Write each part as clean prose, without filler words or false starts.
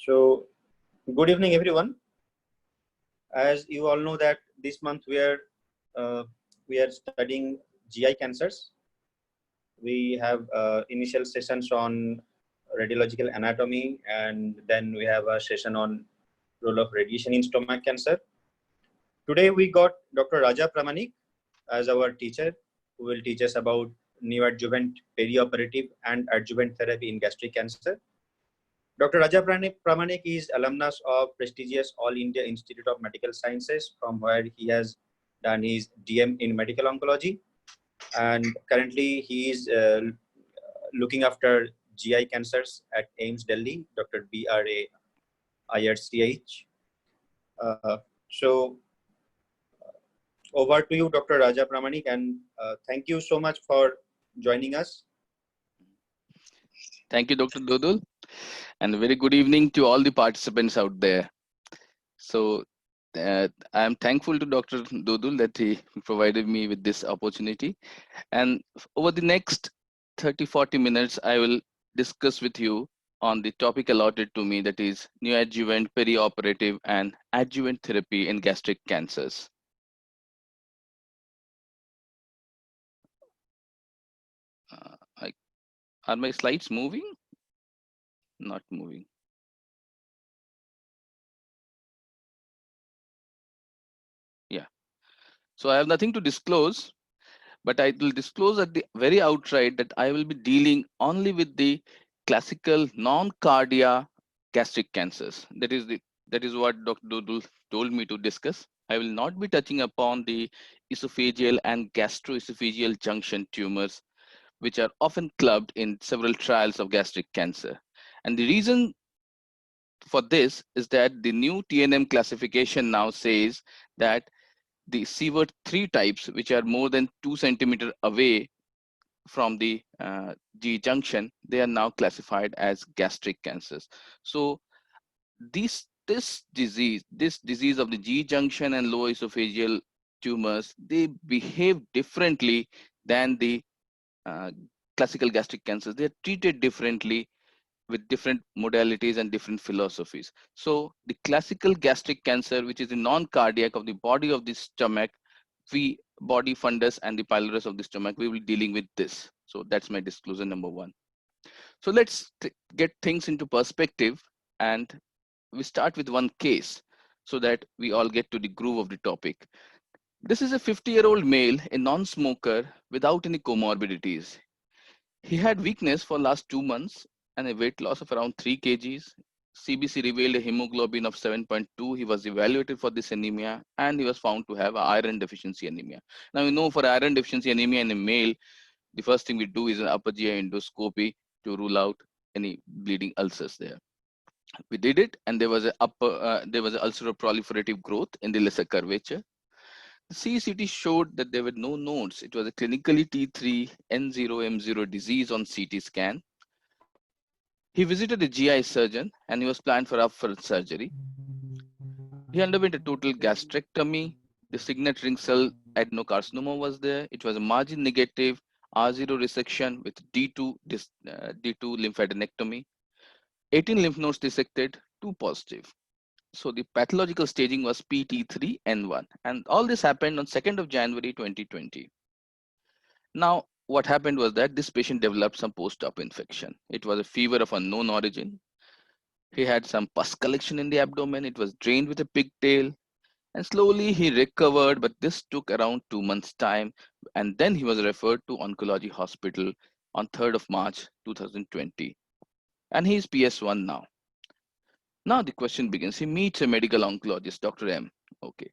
So, good evening, everyone. As you all know that this month we are studying GI cancers. We have initial sessions on radiological anatomy, and then we have a session on role of radiation in stomach cancer. Today we got Dr. Raja Pramanik as our teacher, who will teach us about neoadjuvant, perioperative, and adjuvant therapy in gastric cancer. Dr. Raja Pramanik is alumnus of prestigious All India Institute of Medical Sciences, from where he has done his DM in medical oncology, and currently he is looking after GI cancers at AIIMS Delhi, Dr. B.R.A. IRCH. So over to you, Dr. Raja Pramanik, and thank you so much for joining us. Thank you, Dr. Dodul, and a very good evening to all the participants out there. So I am thankful to Dr. Dodul that he provided me with this opportunity. And over the next 30-40 minutes, I will discuss with you on the topic allotted to me, that is neoadjuvant, perioperative, and adjuvant therapy in gastric cancers. Are my slides moving? Not moving. Yeah. So I have nothing to disclose, but I will disclose at the very outright that I will be dealing only with the classical non-cardia gastric cancers. That is what Dr. Dodul told me to discuss. I will not be touching upon the esophageal and gastroesophageal junction tumors, which are often clubbed in several trials of gastric cancer. And the reason for this is that the new TNM classification now says that the Sievert 3 types, which are more than 2 centimeters away from the G junction, they are now classified as gastric cancers. So this disease of the G junction and lower esophageal tumors, they behave differently than the classical gastric cancers. They are treated differently with different modalities and different philosophies. So the classical gastric cancer, which is the non-cardiac of the body of the stomach, body fundus and the pylorus of the stomach, we will be dealing with this. So that's my disclosure number one. So let's get things into perspective, and we start with one case so that we all get to the groove of the topic. This is a 50-year-old male, a non-smoker without any comorbidities. He had weakness for last 2 months and a weight loss of around 3 kgs. CBC revealed a hemoglobin of 7.2. He was evaluated for this anemia and he was found to have iron deficiency anemia. Now we know for iron deficiency anemia in a male, the first thing we do is an upper GI endoscopy to rule out any bleeding ulcers there. We did it, and there was an ulceroproliferative growth in the lesser curvature. The CCT showed that there were no nodes. It was a clinically T3 N0M0 disease on CT scan. He visited a GI surgeon and he was planned for upfront surgery. He underwent a total gastrectomy. The signet ring cell adenocarcinoma was there. It was a margin negative R0 resection with D2 lymphadenectomy. 18 lymph nodes dissected, 2 positive. So the pathological staging was PT3N1, and all this happened on 2nd of January 2020. Now, what happened was that this patient developed some post-op infection. It was a fever of unknown origin. He had some pus collection in the abdomen. It was drained with a pigtail, and slowly he recovered, but this took around 2 months' time, and then he was referred to oncology hospital on 3rd of March 2020, and he is PS1 now. Now the question begins. He meets a medical oncologist, Dr. M. Okay.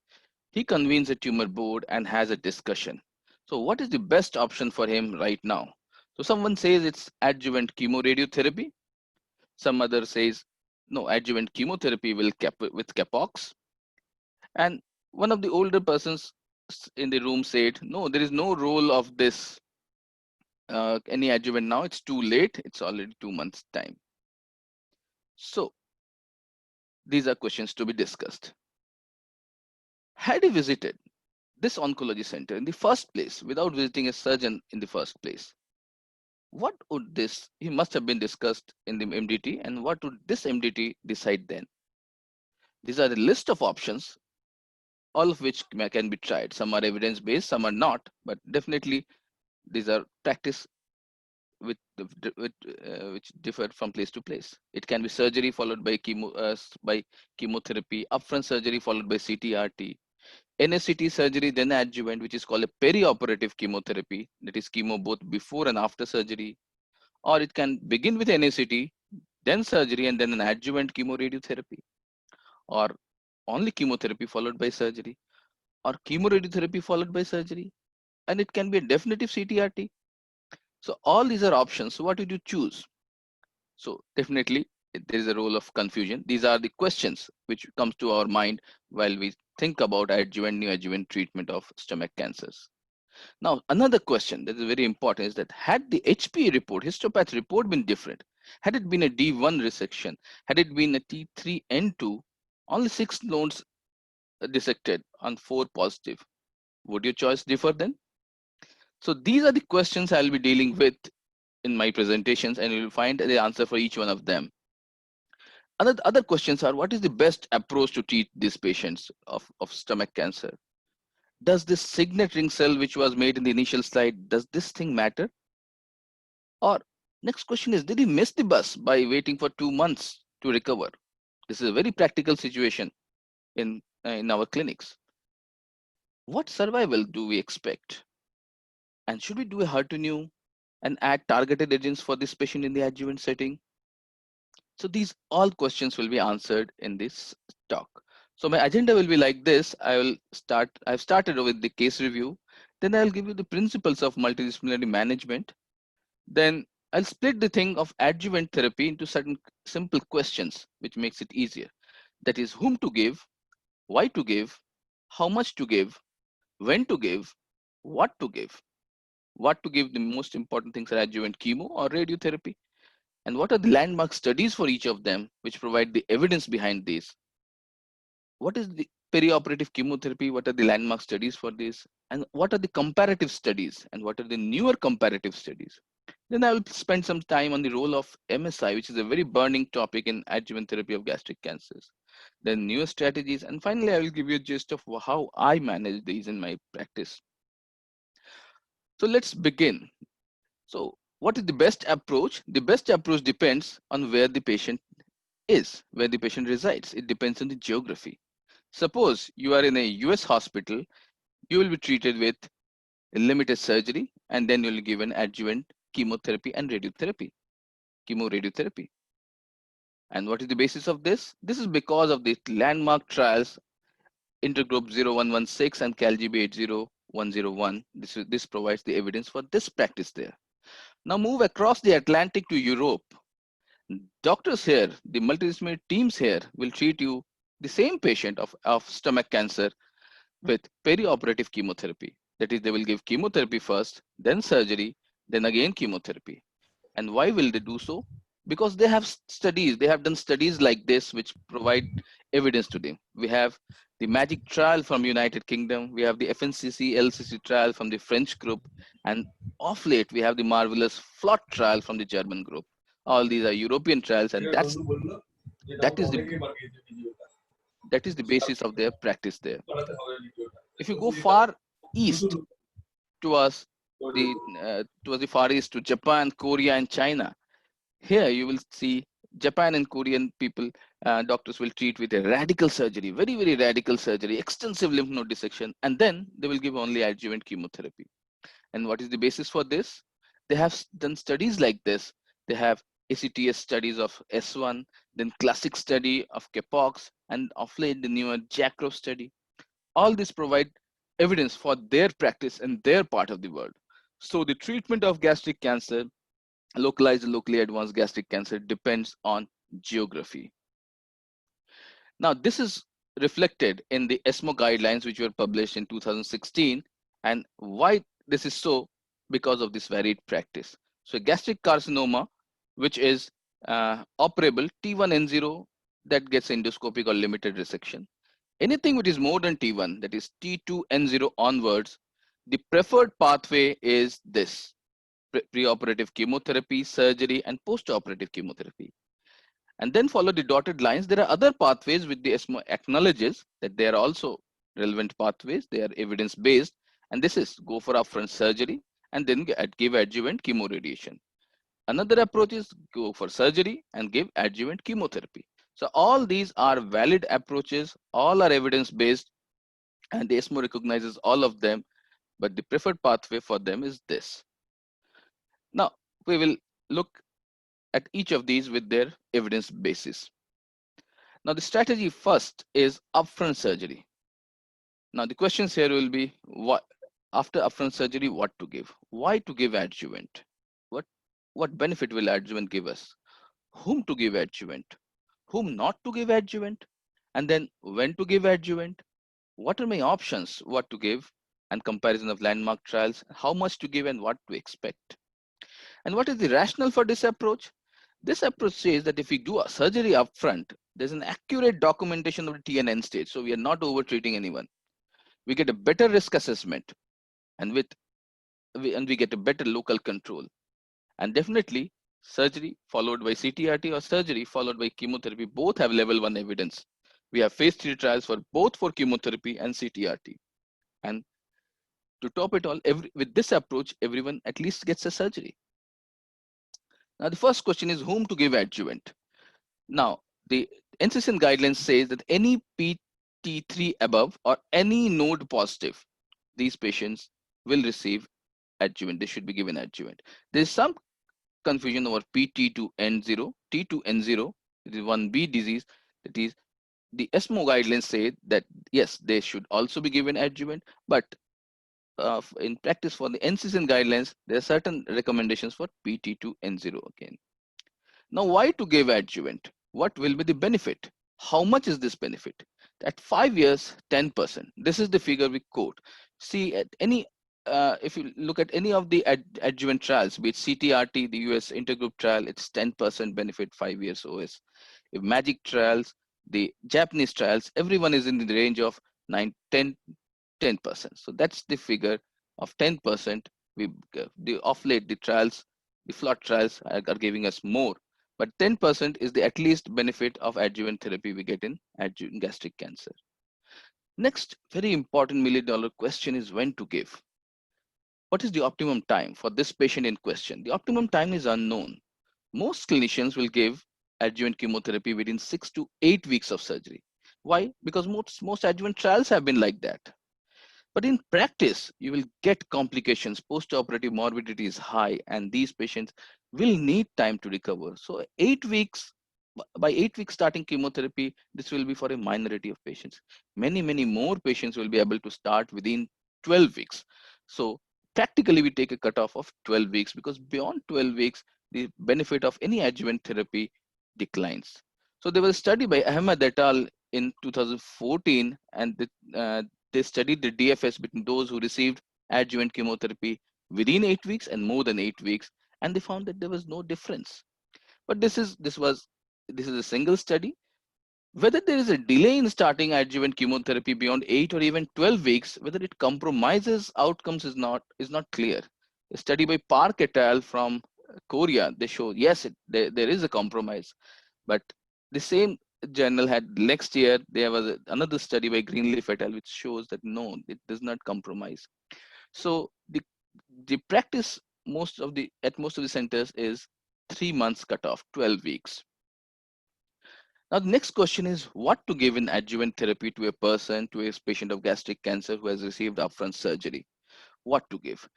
He convenes a tumor board and has a discussion. So what is the best option for him right now? So someone says it's adjuvant chemoradiotherapy. Some other says, no, adjuvant chemotherapy with Capox. And one of the older persons in the room said, no, there is no role of this any adjuvant now. It's too late. It's already 2 months' time. So these are questions to be discussed. Had he visited this oncology center in the first place without visiting a surgeon in the first place, what would this, he must have been discussed in the MDT, and what would this MDT decide then? These are the list of options, all of which can be tried. Some are evidence-based, some are not, but definitely these are practice which differ from place to place. It can be surgery followed by chemotherapy, upfront surgery followed by CTRT, NSCT surgery, then adjuvant, which is called a perioperative chemotherapy, that is chemo both before and after surgery. Or it can begin with NSCT, then surgery, and then an adjuvant chemoradiotherapy, or only chemotherapy followed by surgery, or chemoradiotherapy followed by surgery, and it can be a definitive CTRT. So all these are options. So what would you choose? So definitely there is a role of confusion. These are the questions which comes to our mind while we think about adjuvant, neoadjuvant treatment of stomach cancers. Now, another question that is very important is that had the HPA report, histopath report been different, had it been a D1 resection, had it been a T3N2, only 6 nodes dissected on 4 positive, would your choice differ then? So these are the questions I'll be dealing with in my presentations, and you'll find the answer for each one of them. Other questions are, what is the best approach to treat these patients of stomach cancer? Does this signet ring cell which was made in the initial slide, does this thing matter? Or next question is, did he miss the bus by waiting for 2 months to recover? This is a very practical situation in our clinics. What survival do we expect? And should we do a HER2/neu and add targeted agents for this patient in the adjuvant setting? So these all questions will be answered in this talk. So my agenda will be like this. I've started with the case review. Then I'll give you the principles of multidisciplinary management. Then I'll split the thing of adjuvant therapy into certain simple questions, which makes it easier. That is, whom to give, why to give, how much to give, when to give, what to give. What to give, the most important things are adjuvant chemo or radiotherapy. And what are the landmark studies for each of them, which provide the evidence behind these? What is the perioperative chemotherapy? What are the landmark studies for this? And what are the comparative studies? And what are the newer comparative studies? Then I will spend some time on the role of MSI, which is a very burning topic in adjuvant therapy of gastric cancers. Then newer strategies. And finally, I will give you a gist of how I manage these in my practice. So let's begin. So what is the best approach? The best approach depends on where the patient is, where the patient resides. It depends on the geography. Suppose you are in a US hospital, you will be treated with limited surgery, and then you'll be given adjuvant chemotherapy and radiotherapy, chemoradiotherapy. And what is the basis of this? This is because of the landmark trials, Intergroup 0116 and CalGB 80101. This provides the evidence for this practice there. Now move across the Atlantic to Europe. Doctors here, the multidisciplinary teams here will treat you, the same patient of stomach cancer, with perioperative chemotherapy. That is, they will give chemotherapy first, then surgery, then again chemotherapy. And why will they do so? Because they have studies, they have done studies like this, which provide evidence to them. We have the MAGIC trial from United Kingdom. We have the FNCC LCC trial from the French group. And of late, we have the marvelous FLOT trial from the German group. All these are European trials, and that is the basis of their practice there. If you go far east towards towards the far east to Japan, Korea, and China, here you will see Japan and Korean people, doctors will treat with a radical surgery, very, very radical surgery, extensive lymph node dissection, and then they will give only adjuvant chemotherapy. And what is the basis for this? They have done studies like this. They have ACTS studies of S1, then classic study of CAPOX, and of late the newer JACRO study. All this provide evidence for their practice in their part of the world. So the treatment of gastric cancer, localized and locally advanced gastric cancer, depends on geography. Now, this is reflected in the ESMO guidelines, which were published in 2016. And why this is so? Because of this varied practice. So gastric carcinoma, which is operable, T1N0, that gets endoscopic or limited resection. Anything which is more than T1, that is T2N0 onwards, the preferred pathway is this, preoperative chemotherapy, surgery, and post-operative chemotherapy. And then follow the dotted lines. There are other pathways which the ESMO acknowledges that they are also relevant pathways. They are evidence-based. And this is go for upfront surgery and then give adjuvant chemoradiation. Another approach is go for surgery and give adjuvant chemotherapy. So all these are valid approaches, all are evidence-based, and the ESMO recognizes all of them, but the preferred pathway for them is this. Now, we will look at each of these with their evidence basis. Now, the strategy first is upfront surgery. Now, the questions here will be what after upfront surgery, what to give? Why to give adjuvant? What benefit will adjuvant give us? Whom to give adjuvant? Whom not to give adjuvant? And then when to give adjuvant? What are my options? What to give? And comparison of landmark trials, how much to give and what to expect. And what is the rationale for this approach? This approach says that if we do a surgery upfront, there's an accurate documentation of the T and N stage. So we are not over treating anyone. We get a better risk assessment and we get a better local control. And definitely surgery followed by CTRT or surgery followed by chemotherapy both have level 1 evidence. We have phase 3 trials for both for chemotherapy and CTRT. And to top it all, with this approach, everyone at least gets a surgery. Now, the first question is whom to give adjuvant. Now, the NCCN guidelines says that any PT3 above or any node positive, these patients will receive adjuvant. They should be given adjuvant. There is some confusion over PT2N0. T2N0 it is 1B disease. That is, the ESMO guidelines say that yes, they should also be given adjuvant, but in practice for the NCCN guidelines, there are certain recommendations for PT2N0 again. Now, why to give adjuvant? What will be the benefit? How much is this benefit? At 5 years, 10%. This is the figure we quote. See, at any if you look at any of the adjuvant trials, be it CTRT, the US intergroup trial, it's 10% benefit, 5 years OS. If MAGIC trials, the Japanese trials, everyone is in the range of 10%. So that's the figure of 10%. Of late, the trials, the FLOT trials are giving us more. But 10% is the at least benefit of adjuvant therapy we get in adjuvant gastric cancer. Next, very important $1 million question is when to give. What is the optimum time for this patient in question? The optimum time is unknown. Most clinicians will give adjuvant chemotherapy within 6 to 8 weeks of surgery. Why? Because most adjuvant trials have been like that. But in practice, you will get complications. Post-operative morbidity is high, and these patients will need time to recover. So 8 weeks, by 8 weeks starting chemotherapy, this will be for a minority of patients. Many more patients will be able to start within 12 weeks. So practically, we take a cutoff of 12 weeks because beyond 12 weeks, the benefit of any adjuvant therapy declines. So there was a study by Ahmed et al. In 2014, and they studied the DFS between those who received adjuvant chemotherapy within 8 weeks and more than 8 weeks, and they found that there was no difference. But this is a single study. Whether there is a delay in starting adjuvant chemotherapy beyond 8 or even 12 weeks, whether it compromises outcomes is not clear. A study by Park et al. From Korea, they show yes, there is a compromise, but the same journal had next year there was another study by Greenleaf et al. Which shows that no, it does not compromise. So the practice at most of the centers is 3 months cutoff, 12 weeks. Now, the next question is what to give in adjuvant therapy to a patient of gastric cancer who has received upfront surgery. What to give?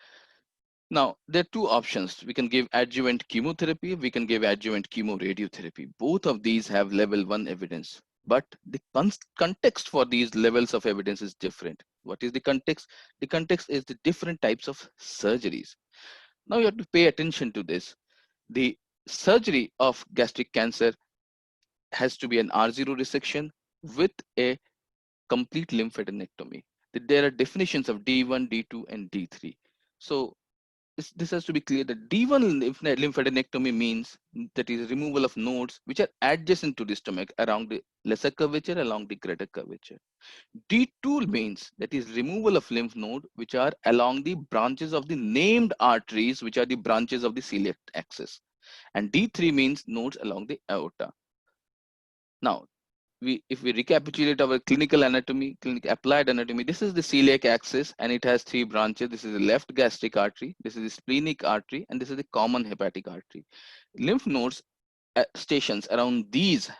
Now, there are two options. We can give adjuvant chemotherapy, we can give adjuvant chemoradiotherapy. Both of these have level 1 evidence, but the context for these levels of evidence is different. What is the context? The context is the different types of surgeries. Now, you have to pay attention to this. The surgery of gastric cancer has to be an R0 resection with a complete lymphadenectomy. There are definitions of D1, D2, and D3. So this has to be clear that D1 lymphadenectomy means that is removal of nodes which are adjacent to the stomach around the lesser curvature along the greater curvature. D2 means that is removal of lymph node which are along the branches of the named arteries which are the branches of the celiac axis. And D3 means nodes along the aorta. Now, if we recapitulate our clinical anatomy, applied anatomy, this is the celiac axis and it has three branches. This is the left gastric artery, this is the splenic artery, and this is the common hepatic artery. Lymph nodes stations around these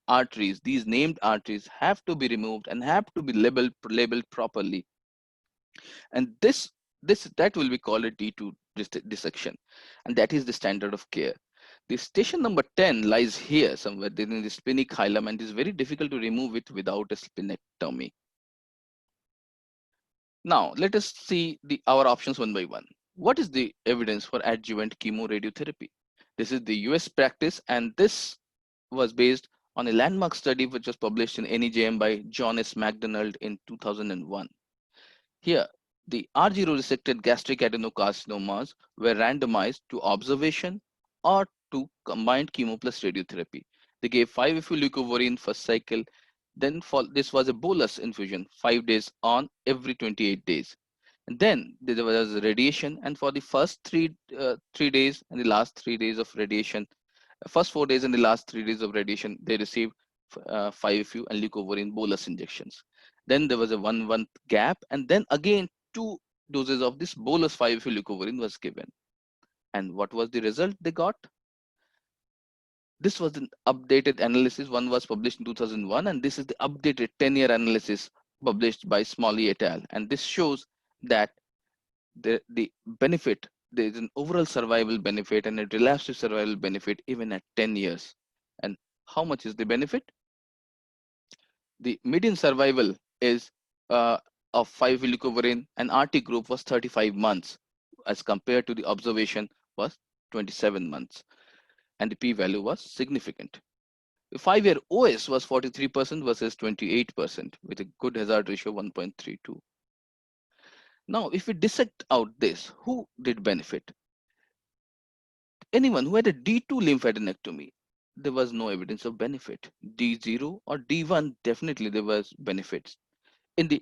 arteries, these named arteries, have to be removed and have to be labeled properly. And that will be called a D2 dissection, and that is the standard of care. The station number 10 lies here somewhere in the splenic hilum and is very difficult to remove it without a splenectomy. Now, let us see our options one by one. What is the evidence for adjuvant chemoradiotherapy? This is the US practice, and this was based on a landmark study which was published in NEJM by John S. McDonald in 2001. Here, the R0 resected gastric adenocarcinomas were randomized to observation or to combined chemo plus radiotherapy. They gave 5-FU leucovorin first cycle. Then this was a bolus infusion, 5 days on every 28 days. And then there was radiation, and for the first three days and the last 3 days of radiation, first 4 days and the last 3 days of radiation, they received 5-FU and leucovorin bolus injections. Then there was a 1 month gap, and then again 2 doses of this bolus 5-FU leucovorin was given. And what was the result they got? This was an updated analysis. One was published in 2001, and this is the updated 10-year analysis published by Smalley et al. And this shows that the benefit, there is an overall survival benefit and a relapse survival benefit even at 10 years. And how much is the benefit? The median survival is of 5 leucovorin and RT group was 35 months as compared to the observation was 27 months. And the p-value was significant. The 5-year OS was 43% versus 28% with a good hazard ratio 1.32. Now, if we dissect out this, who did benefit? Anyone who had a D2 lymphadenectomy, there was no evidence of benefit. D0 or D1, definitely there was benefits. In the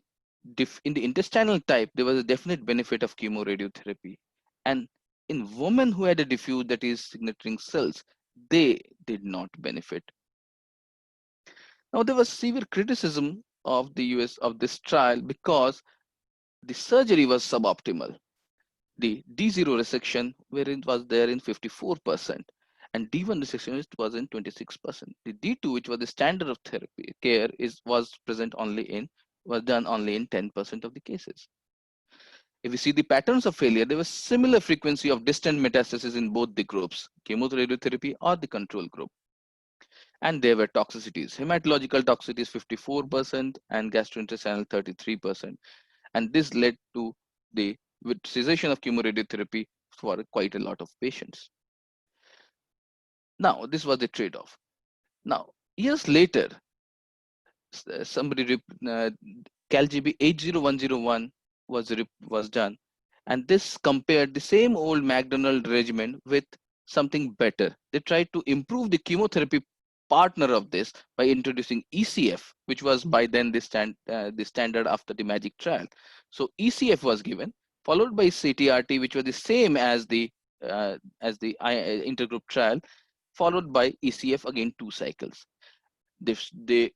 intestinal type, there was a definite benefit of chemoradiotherapy. And in women who had a diffuse, that is signature cells, they did not benefit. Now, there was severe criticism of the US of this trial because the surgery was suboptimal. The D0 resection, wherein it was there in 54%, and D1 resection was in 26%. The D2, which was the standard of therapy care, was done only in 10% of the cases. If we see the patterns of failure, there was similar frequency of distant metastasis in both the groups, chemoradiotherapy or the control group. And there were toxicities, hematological toxicities 54% and gastrointestinal 33%. And this led to the cessation of chemoradiotherapy for quite a lot of patients. Now, this was the trade-off. Now, years later, somebody, CalGB 80101 was done, and this compared the same old McDonald regimen with something better. They tried to improve the chemotherapy partner of this by introducing ECF, which was by then the standard after the MAGIC trial. So ECF was given, followed by CTRT, which was the same as the intergroup trial, followed by ECF again 2 cycles. They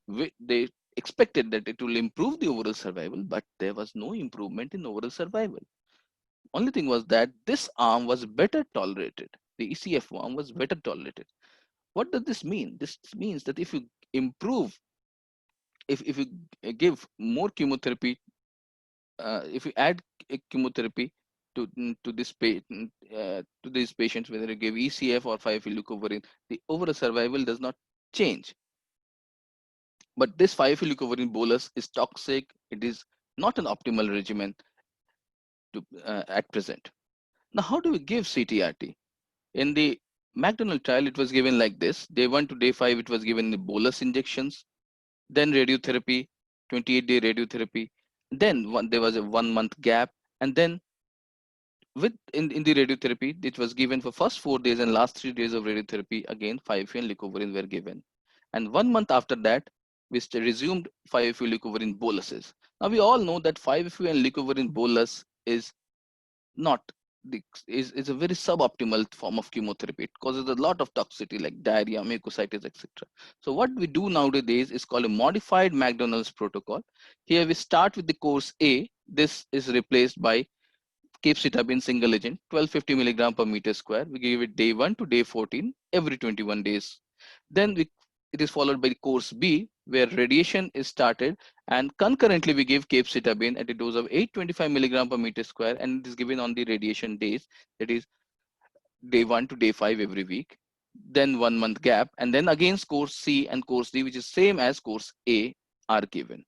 expected that it will improve the overall survival, but there was no improvement in overall survival. Only thing was that this arm was better tolerated. The ECF arm was better tolerated. What does this mean? This means that if you improve, if you give more chemotherapy, if you add chemotherapy to this to these patients, whether you give ECF or 5-FU leucovorin, the overall survival does not change. But this 5-FU leucovorin bolus is toxic. It is not an optimal regimen at present. Now, how do we give CTRT? In the McDonald trial, it was given like this. Day 1 to day 5, it was given in bolus injections, then radiotherapy, 28-day radiotherapy. Then there was a 1 month gap, and then in the radiotherapy, it was given for first 4 days and last 3 days of radiotherapy. Again, 5-FU and leucovorin were given. And 1 month after that, we resumed 5-FU leucovorin boluses. Now we all know that 5-FU and leucovorin bolus is not is a very suboptimal form of chemotherapy. It causes a lot of toxicity like diarrhea, mucositis, etc. So what we do nowadays is called a modified McDonald's protocol. Here we start with the course A. This is replaced by capecitabine single agent, 1250 milligram per meter square. We give it day 1 to day 14 every 21 days. Then it is followed by course B, where radiation is started, and concurrently we give capecitabine at a dose of 825 milligram per meter square, and it is given on the radiation days, that is day 1 to day 5 every week. Then 1 month gap, and then again course C and course D, which is same as course A, are given.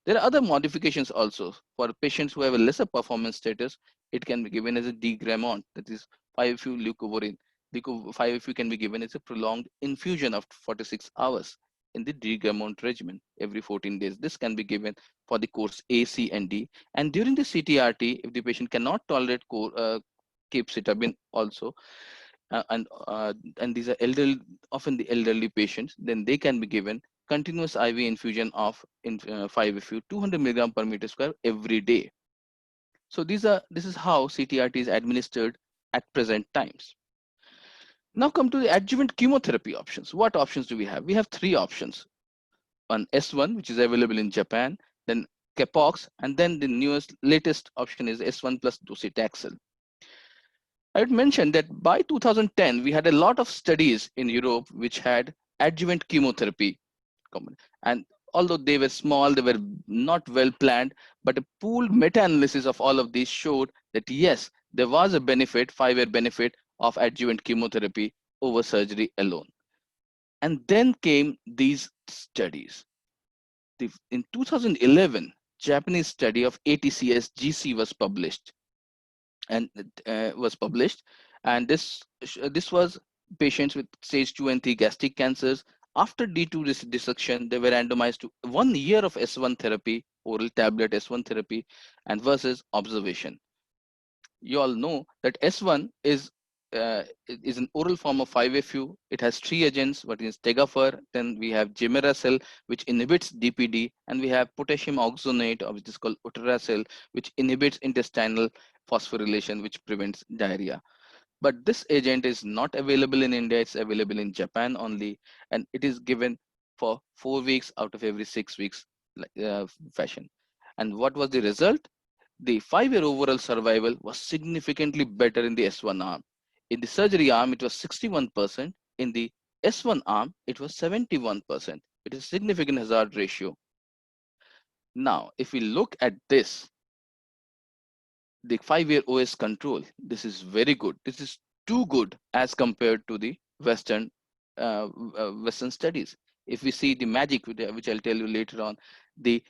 There are other modifications also. For patients who have a lesser performance status, it can be given as a degramont, that is 5-FU leucovorin. 5-FU can be given as a prolonged infusion of 46 hours in the degramont regimen every 14 days. This can be given for the course A, C, and D. And during the CTRT, if the patient cannot tolerate capecitabine also, and these are often the elderly patients, then they can be given continuous IV infusion of 5-FU 200 milligram per meter square every day. So this is how CTRT is administered at present times. Now come to the adjuvant chemotherapy options. What options do we have? We have 3 options. One S1, which is available in Japan, then Capox, and then the latest option is S1 plus docetaxel. I would mention that by 2010, we had a lot of studies in Europe which had adjuvant chemotherapy. And although they were small, they were not well planned, but a pooled meta-analysis of all of these showed that yes, there was a benefit, 5-year benefit of adjuvant chemotherapy over surgery alone. And then came these studies. In 2011, Japanese study of ATCS GC was published. And this was patients with stage 2 and 3 gastric cancers. After D2 dissection, they were randomized to 1 year of S1 therapy, oral tablet S1 therapy, and versus observation. You all know that S1 is an oral form of 5-FU. It has 3 agents. What is Tegafur? Then we have Gemeracel, which inhibits DPD, and we have potassium oxonate, which is called Utracel, which inhibits intestinal phosphorylation, which prevents diarrhea. But this agent is not available in India. It's available in Japan only, and it is given for 4 weeks out of every 6 weeks fashion. And what was the result? The 5-year overall survival was significantly better in the S1 arm. In the surgery arm, it was 61%. In the S1 arm, it was 71%. It is a significant hazard ratio. Now, if we look at this, the 5-year OS control, this is very good. This is too good as compared to the Western studies. If we see the MAGIC, which I'll tell you later on, the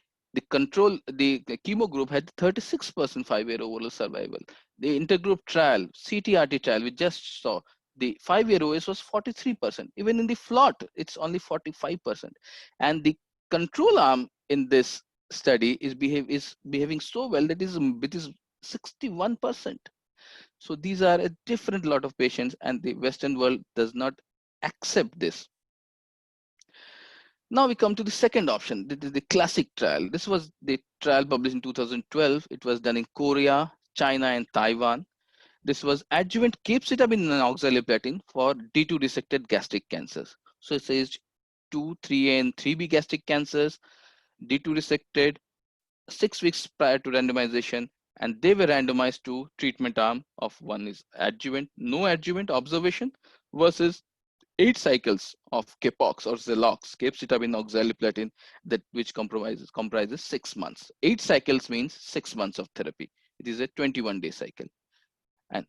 chemo group had 36% 5-year overall survival. The intergroup trial, CTRT trial, we just saw, the 5-year OS was 43%. Even in the FLOT, it's only 45%. And the control arm in this study is behaving so well that it is 61%. So these are a different lot of patients, and the Western world does not accept this. Now we come to the second option. This is the classic trial. This was the trial published in 2012. It was done in Korea, China, and Taiwan. This was adjuvant capecitabine and oxaliplatin for D2 resected gastric cancers. So it says 2, 3A, and 3B gastric cancers, D2 resected 6 weeks prior to randomization, and they were randomized to treatment arm of one is adjuvant, no adjuvant observation versus 8 cycles of Capox or Zelox, capecitabine oxaliplatin, that which comprises 6 months. 8 cycles means 6 months of therapy. It is a 21-day cycle, and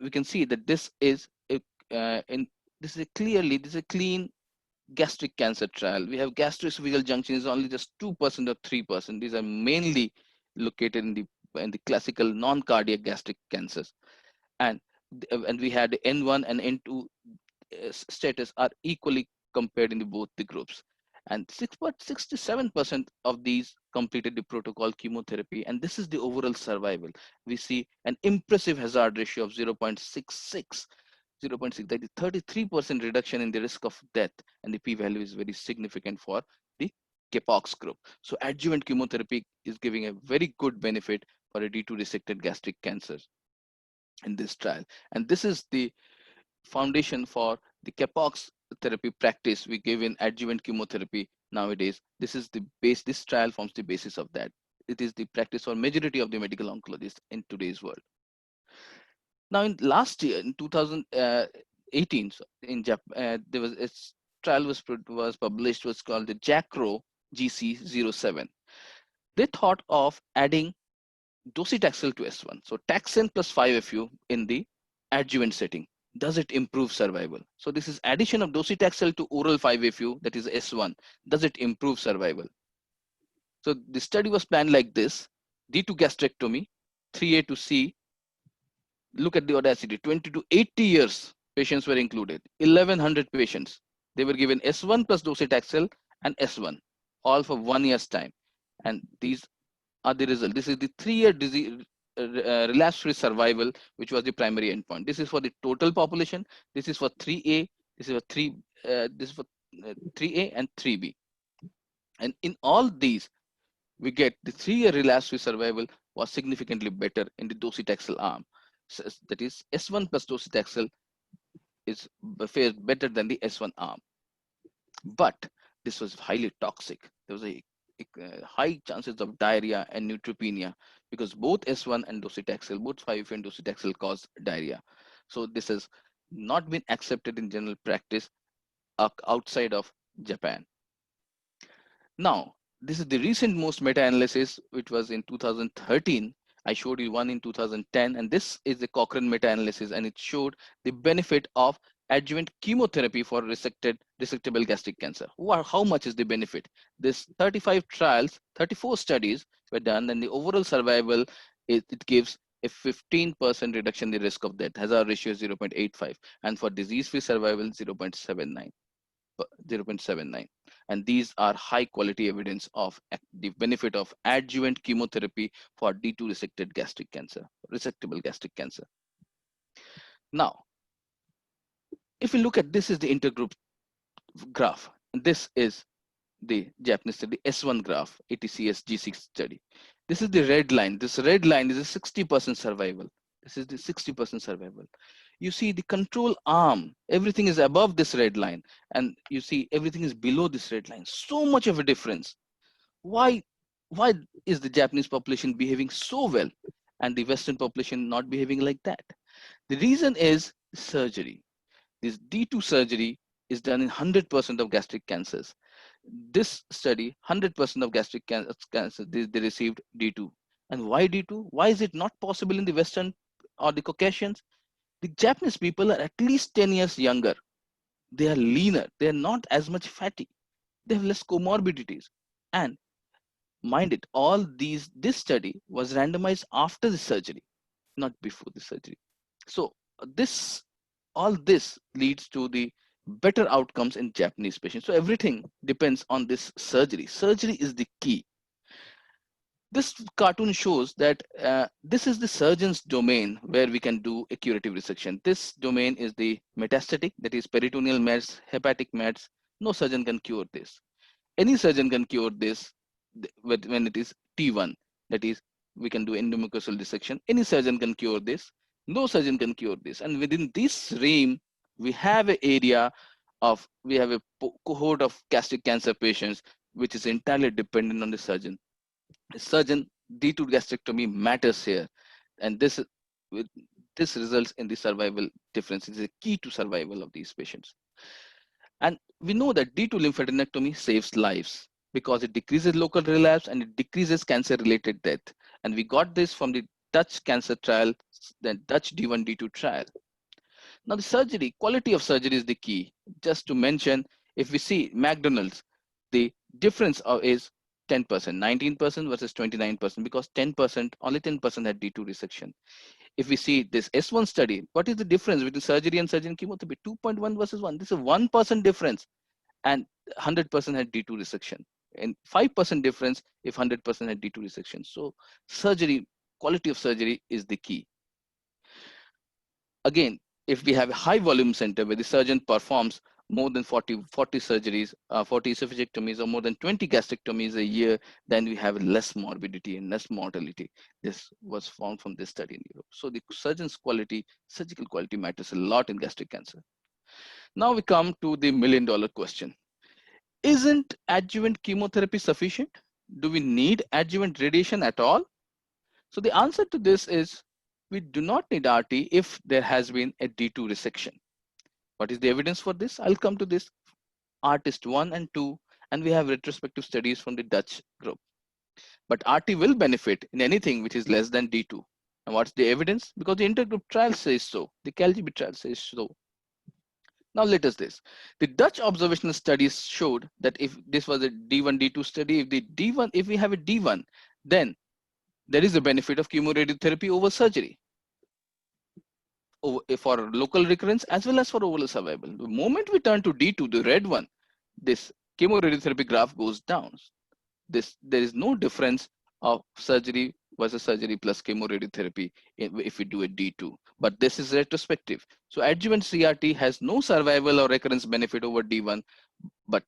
we can see that this is a clean gastric cancer trial. We have gastroesophageal junction is only just 2% or 3%. These are mainly located in the classical non-cardiac gastric cancers, and we had N1 and N2 status are equally compared in both the groups. and 67% of these completed the protocol chemotherapy, and this is the overall survival. We see an impressive hazard ratio of 0.66, that is 33% reduction in the risk of death, and the p-value is very significant for the CAPOX group. So adjuvant chemotherapy is giving a very good benefit for a D2 resected gastric cancer in this trial, and this is the foundation for the CAPOX therapy practice we give in adjuvant chemotherapy nowadays. This is the base, this trial forms the basis of that. It is the practice for majority of the medical oncologists in today's world. Now, in last year, in 2018, in there was a trial was published, was called the JACRO GC07. They thought of adding docetaxel to S1. So taxane plus 5-FU in the adjuvant setting. Does it improve survival? So this is addition of docetaxel to oral 5-FU, that is S1. Does it improve survival? So the study was planned like this: D2 gastrectomy, 3A to C. Look at the audacity, 20 to 80 years patients were included, 1100 patients. They were given S1 plus docetaxel and S1, all for 1 year's time. And these are the result. This is the 3-year disease relapse-free survival, which was the primary endpoint. This is for the total population. This is for 3A. This is for 3A and 3B. And in all these, we get the 3-year relapse-free survival was significantly better in the docetaxel arm. So that is S1 plus docetaxel is fares better than the S1 arm. But this was highly toxic. There was a high chances of diarrhea and neutropenia because both S1 and docetaxel, both 5-FU and docetaxel cause diarrhea. So this has not been accepted in general practice outside of Japan. Now, this is the recent most meta-analysis, which was in 2013. I showed you one in 2010, and this is the Cochrane meta-analysis, and it showed the benefit of adjuvant chemotherapy for resectable gastric cancer. How much is the benefit? This 35 trials, 34 studies were done, and the overall survival, it gives a 15% reduction in the risk of death. Hazard ratio is 0.85, and for disease-free survival, 0.79. And these are high quality evidence of the benefit of adjuvant chemotherapy for D2 resectable gastric cancer. Now, if you look at this, is the intergroup graph. This is the Japanese study S1 graph, ATCS G6 study. This is the red line. This red line is a 60% survival. This is the 60% survival. You see the control arm, everything is above this red line, and you see everything is below this red line. So much of a difference. Why is the Japanese population behaving so well and the Western population not behaving like that? The reason is surgery. This D2 surgery is done in 100% of gastric cancers. This study, 100% of gastric cancer, they received D2. And why D2? Why is it not possible in the Western or the Caucasians? The Japanese people are at least 10 years younger. They are leaner. They are not as much fatty. They have less comorbidities. And mind it, this study was randomized after the surgery, not before the surgery. So all this leads to the better outcomes in Japanese patients. So everything depends on this surgery. Surgery is the key. This cartoon shows that this is the surgeon's domain where we can do a curative resection. This domain is the metastatic, that is peritoneal mets, hepatic mets. No surgeon can cure this. Any surgeon can cure this when it is T1, that is we can do endomucosal dissection. Any surgeon can cure this. No surgeon can cure this. And within this realm, we have an area of, we have a cohort of gastric cancer patients, which is entirely dependent on the surgeon. The surgeon D2 gastrectomy matters here. And this results in the survival difference. It is a key to survival of these patients. And we know that D2 lymphadenectomy saves lives because it decreases local relapse and it decreases cancer-related death. And we got this from the Dutch cancer trial, the Dutch D1, D2 trial. Now the surgery, quality of surgery is the key. Just to mention, if we see McDonald's, the difference is 10%, 19% versus 29%, because 10%, only 10% had D2 resection. If we see this S1 study, what is the difference between surgery and surgeon chemotherapy? 2.1 versus 1. This is a 1% difference. And 100% had D2 resection, and 5% difference if 100% had D2 resection. So surgery, quality of surgery is the key. Again, if we have a high volume center where the surgeon performs more than 40 surgeries, 40 esophagectomies, or more than 20 gastrectomies a year, then we have less morbidity and less mortality. This was found from this study in Europe. So the surgeon's quality, surgical quality matters a lot in gastric cancer. Now we come to the million-dollar question. Isn't adjuvant chemotherapy sufficient? Do we need adjuvant radiation at all? So the answer to this is we do not need RT if there has been a D2 resection. What is the evidence for this? I'll come to this. ARTIST 1 and 2, and we have retrospective studies from the Dutch group. But RT will benefit in anything which is less than D2. And what's the evidence? Because the intergroup trial says so. The CALGB trial says so. Now let us this. The Dutch observational studies showed that if this was a D1, D2 study, if we have a D1, then there is a benefit of chemoradiotherapy over surgery for local recurrence as well as for overall survival. The moment we turn to D2, the red one, this chemoradiotherapy graph goes down. There is no difference of surgery versus surgery plus chemoradiotherapy if we do a D2, but this is retrospective. So adjuvant CRT has no survival or recurrence benefit over D1, but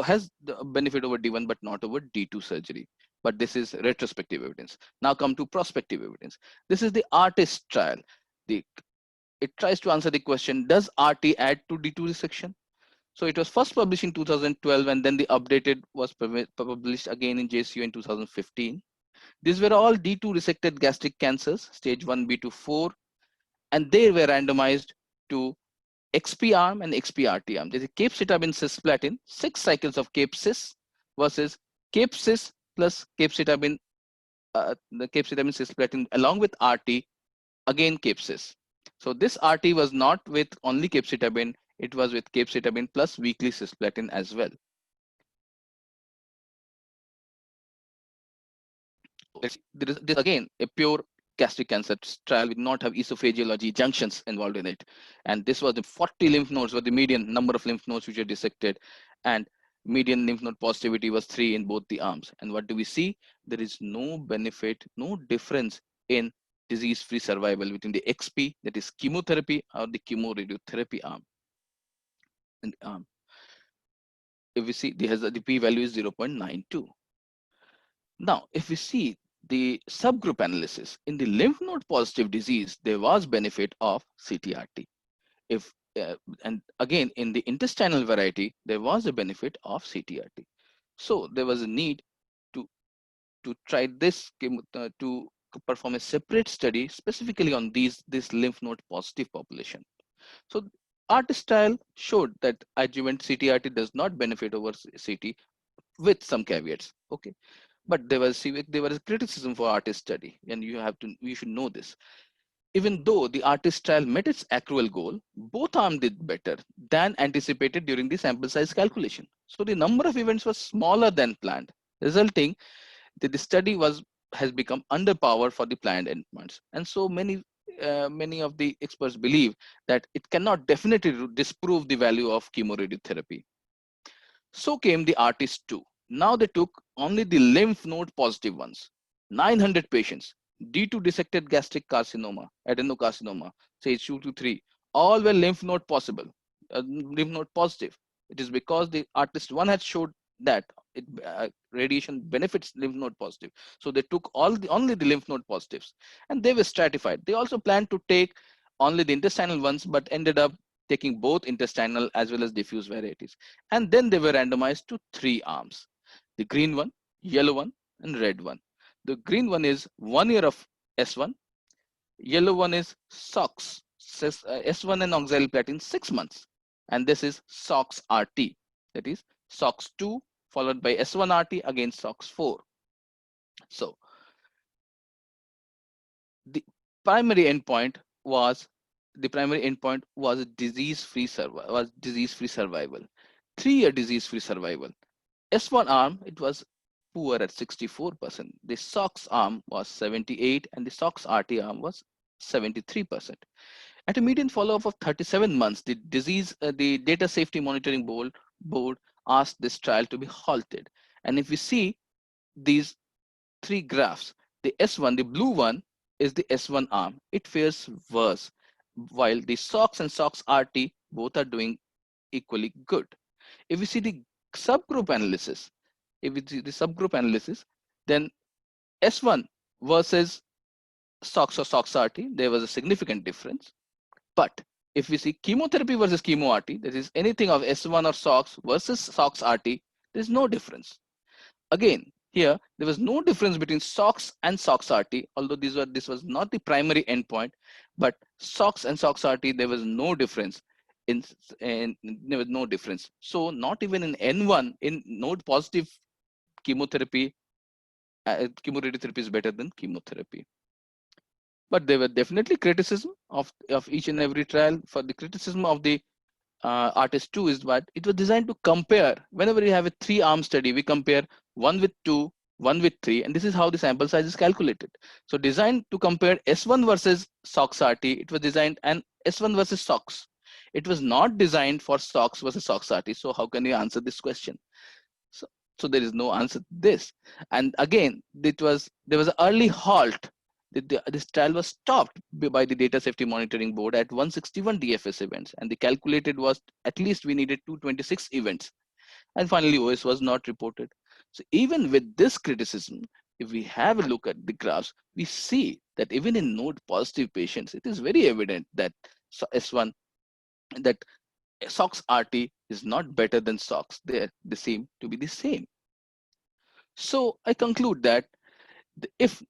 has the benefit over D1, but not over D2 surgery. But this is retrospective evidence. Now come to prospective evidence. This is the ARTIST trial. It tries to answer the question, does RT add to D2 resection? So it was first published in 2012, and then the updated was published again in JCO in 2015. These were all D2 resected gastric cancers, stage 1B to 4, and they were randomized to XP arm and XPRT arm. There's a capecitabine cisplatin, 6 cycles of cape-cis versus cape-cis plus capecitabine, the capecitabine cisplatin along with RT, again cape-cis. So this RT was not with only capecitabine, it was with capecitabine plus weekly cisplatin as well. There is again a pure gastric cancer trial with not have esophageal or G junctions involved in it. And this was the 40 lymph nodes were the median number of lymph nodes which are dissected, and median lymph node positivity was 3 in both the arms. And what do we see? There is no benefit, no difference in disease-free survival between the XP, that is chemotherapy, or the chemoradiotherapy arm. And if we see, the p-value is 0.92. Now, if we see the subgroup analysis in the lymph node positive disease, there was benefit of CTRT. And again, in the intestinal variety, there was a benefit of CTRT. So there was a need to try this to perform a separate study specifically on this lymph node positive population. So ARTIST trial showed that adjuvant CTRT does not benefit over CT with some caveats. Okay, but there was criticism for ARTIST study, and you should know this. Even though the ARTIST trial met its accrual goal, both arms did better than anticipated during the sample size calculation. So the number of events was smaller than planned, resulting that the study has become underpowered for the planned endpoints. And so many of the experts believe that it cannot definitely disprove the value of chemoradiotherapy. So came the ARTIST 2. Now they took only the lymph node positive ones, 900 patients, D2 dissected gastric carcinoma, adenocarcinoma, stage 2 to 3, all were lymph node lymph node positive. It is because the ARTIST 1 had showed that radiation benefits lymph node positive. So they took only the lymph node positives, and they were stratified. They also planned to take only the intestinal ones, but ended up taking both intestinal as well as diffuse varieties. And then they were randomized to 3 arms, the green one, yellow one, and red one. The green one is 1 year of S1, yellow one is SOX, S1 and oxaliplatin 6 months. And this is SOX RT, that is SOX 2 followed by S1 RT against SOX 4. So the primary endpoint was disease-free survival, 3-year disease-free survival. S1 arm, it was poor at 64%. The SOX arm was 78%, and the SOX RT arm was 73%. At a median follow-up of 37 months, the Data Safety Monitoring Board asked this trial to be halted. And if we see these three graphs, the S1, the blue one, is the S1 arm. It fares worse, while the SOX and SOX RT both are doing equally good. If we see the subgroup analysis, then S1 versus SOX or SOX RT, there was a significant difference. But if we see chemotherapy versus chemo RT, that is anything of S1 or SOX versus SOX RT, there's no difference. Again, here there was no difference between SOX and SOX RT, although this was not the primary endpoint, but SOX and SOX RT, there was no difference. There was no difference. So not even in N1, in node positive chemotherapy, chemoradiotherapy is better than chemotherapy. But there were definitely criticism of each and every trial. For the criticism of the ARTIST-2 is what it was designed to compare. Whenever you have a 3-arm study, we compare 1 with 2, 1 with 3, and this is how the sample size is calculated. So designed to compare S1 versus SOX RT, it was designed, and S1 versus SOX. It was not designed for SOX versus SOX RT. So how can you answer this question? So there is no answer to this. And again, there was an early halt. This trial was stopped by the Data Safety Monitoring Board at 161 DFS events, and the calculated was at least we needed 226 events. And finally, OS was not reported. So even with this criticism, if we have a look at the graphs, we see that even in node positive patients, it is very evident that S1, that SOX RT is not better than SOX. They seem to be the same. So I conclude that if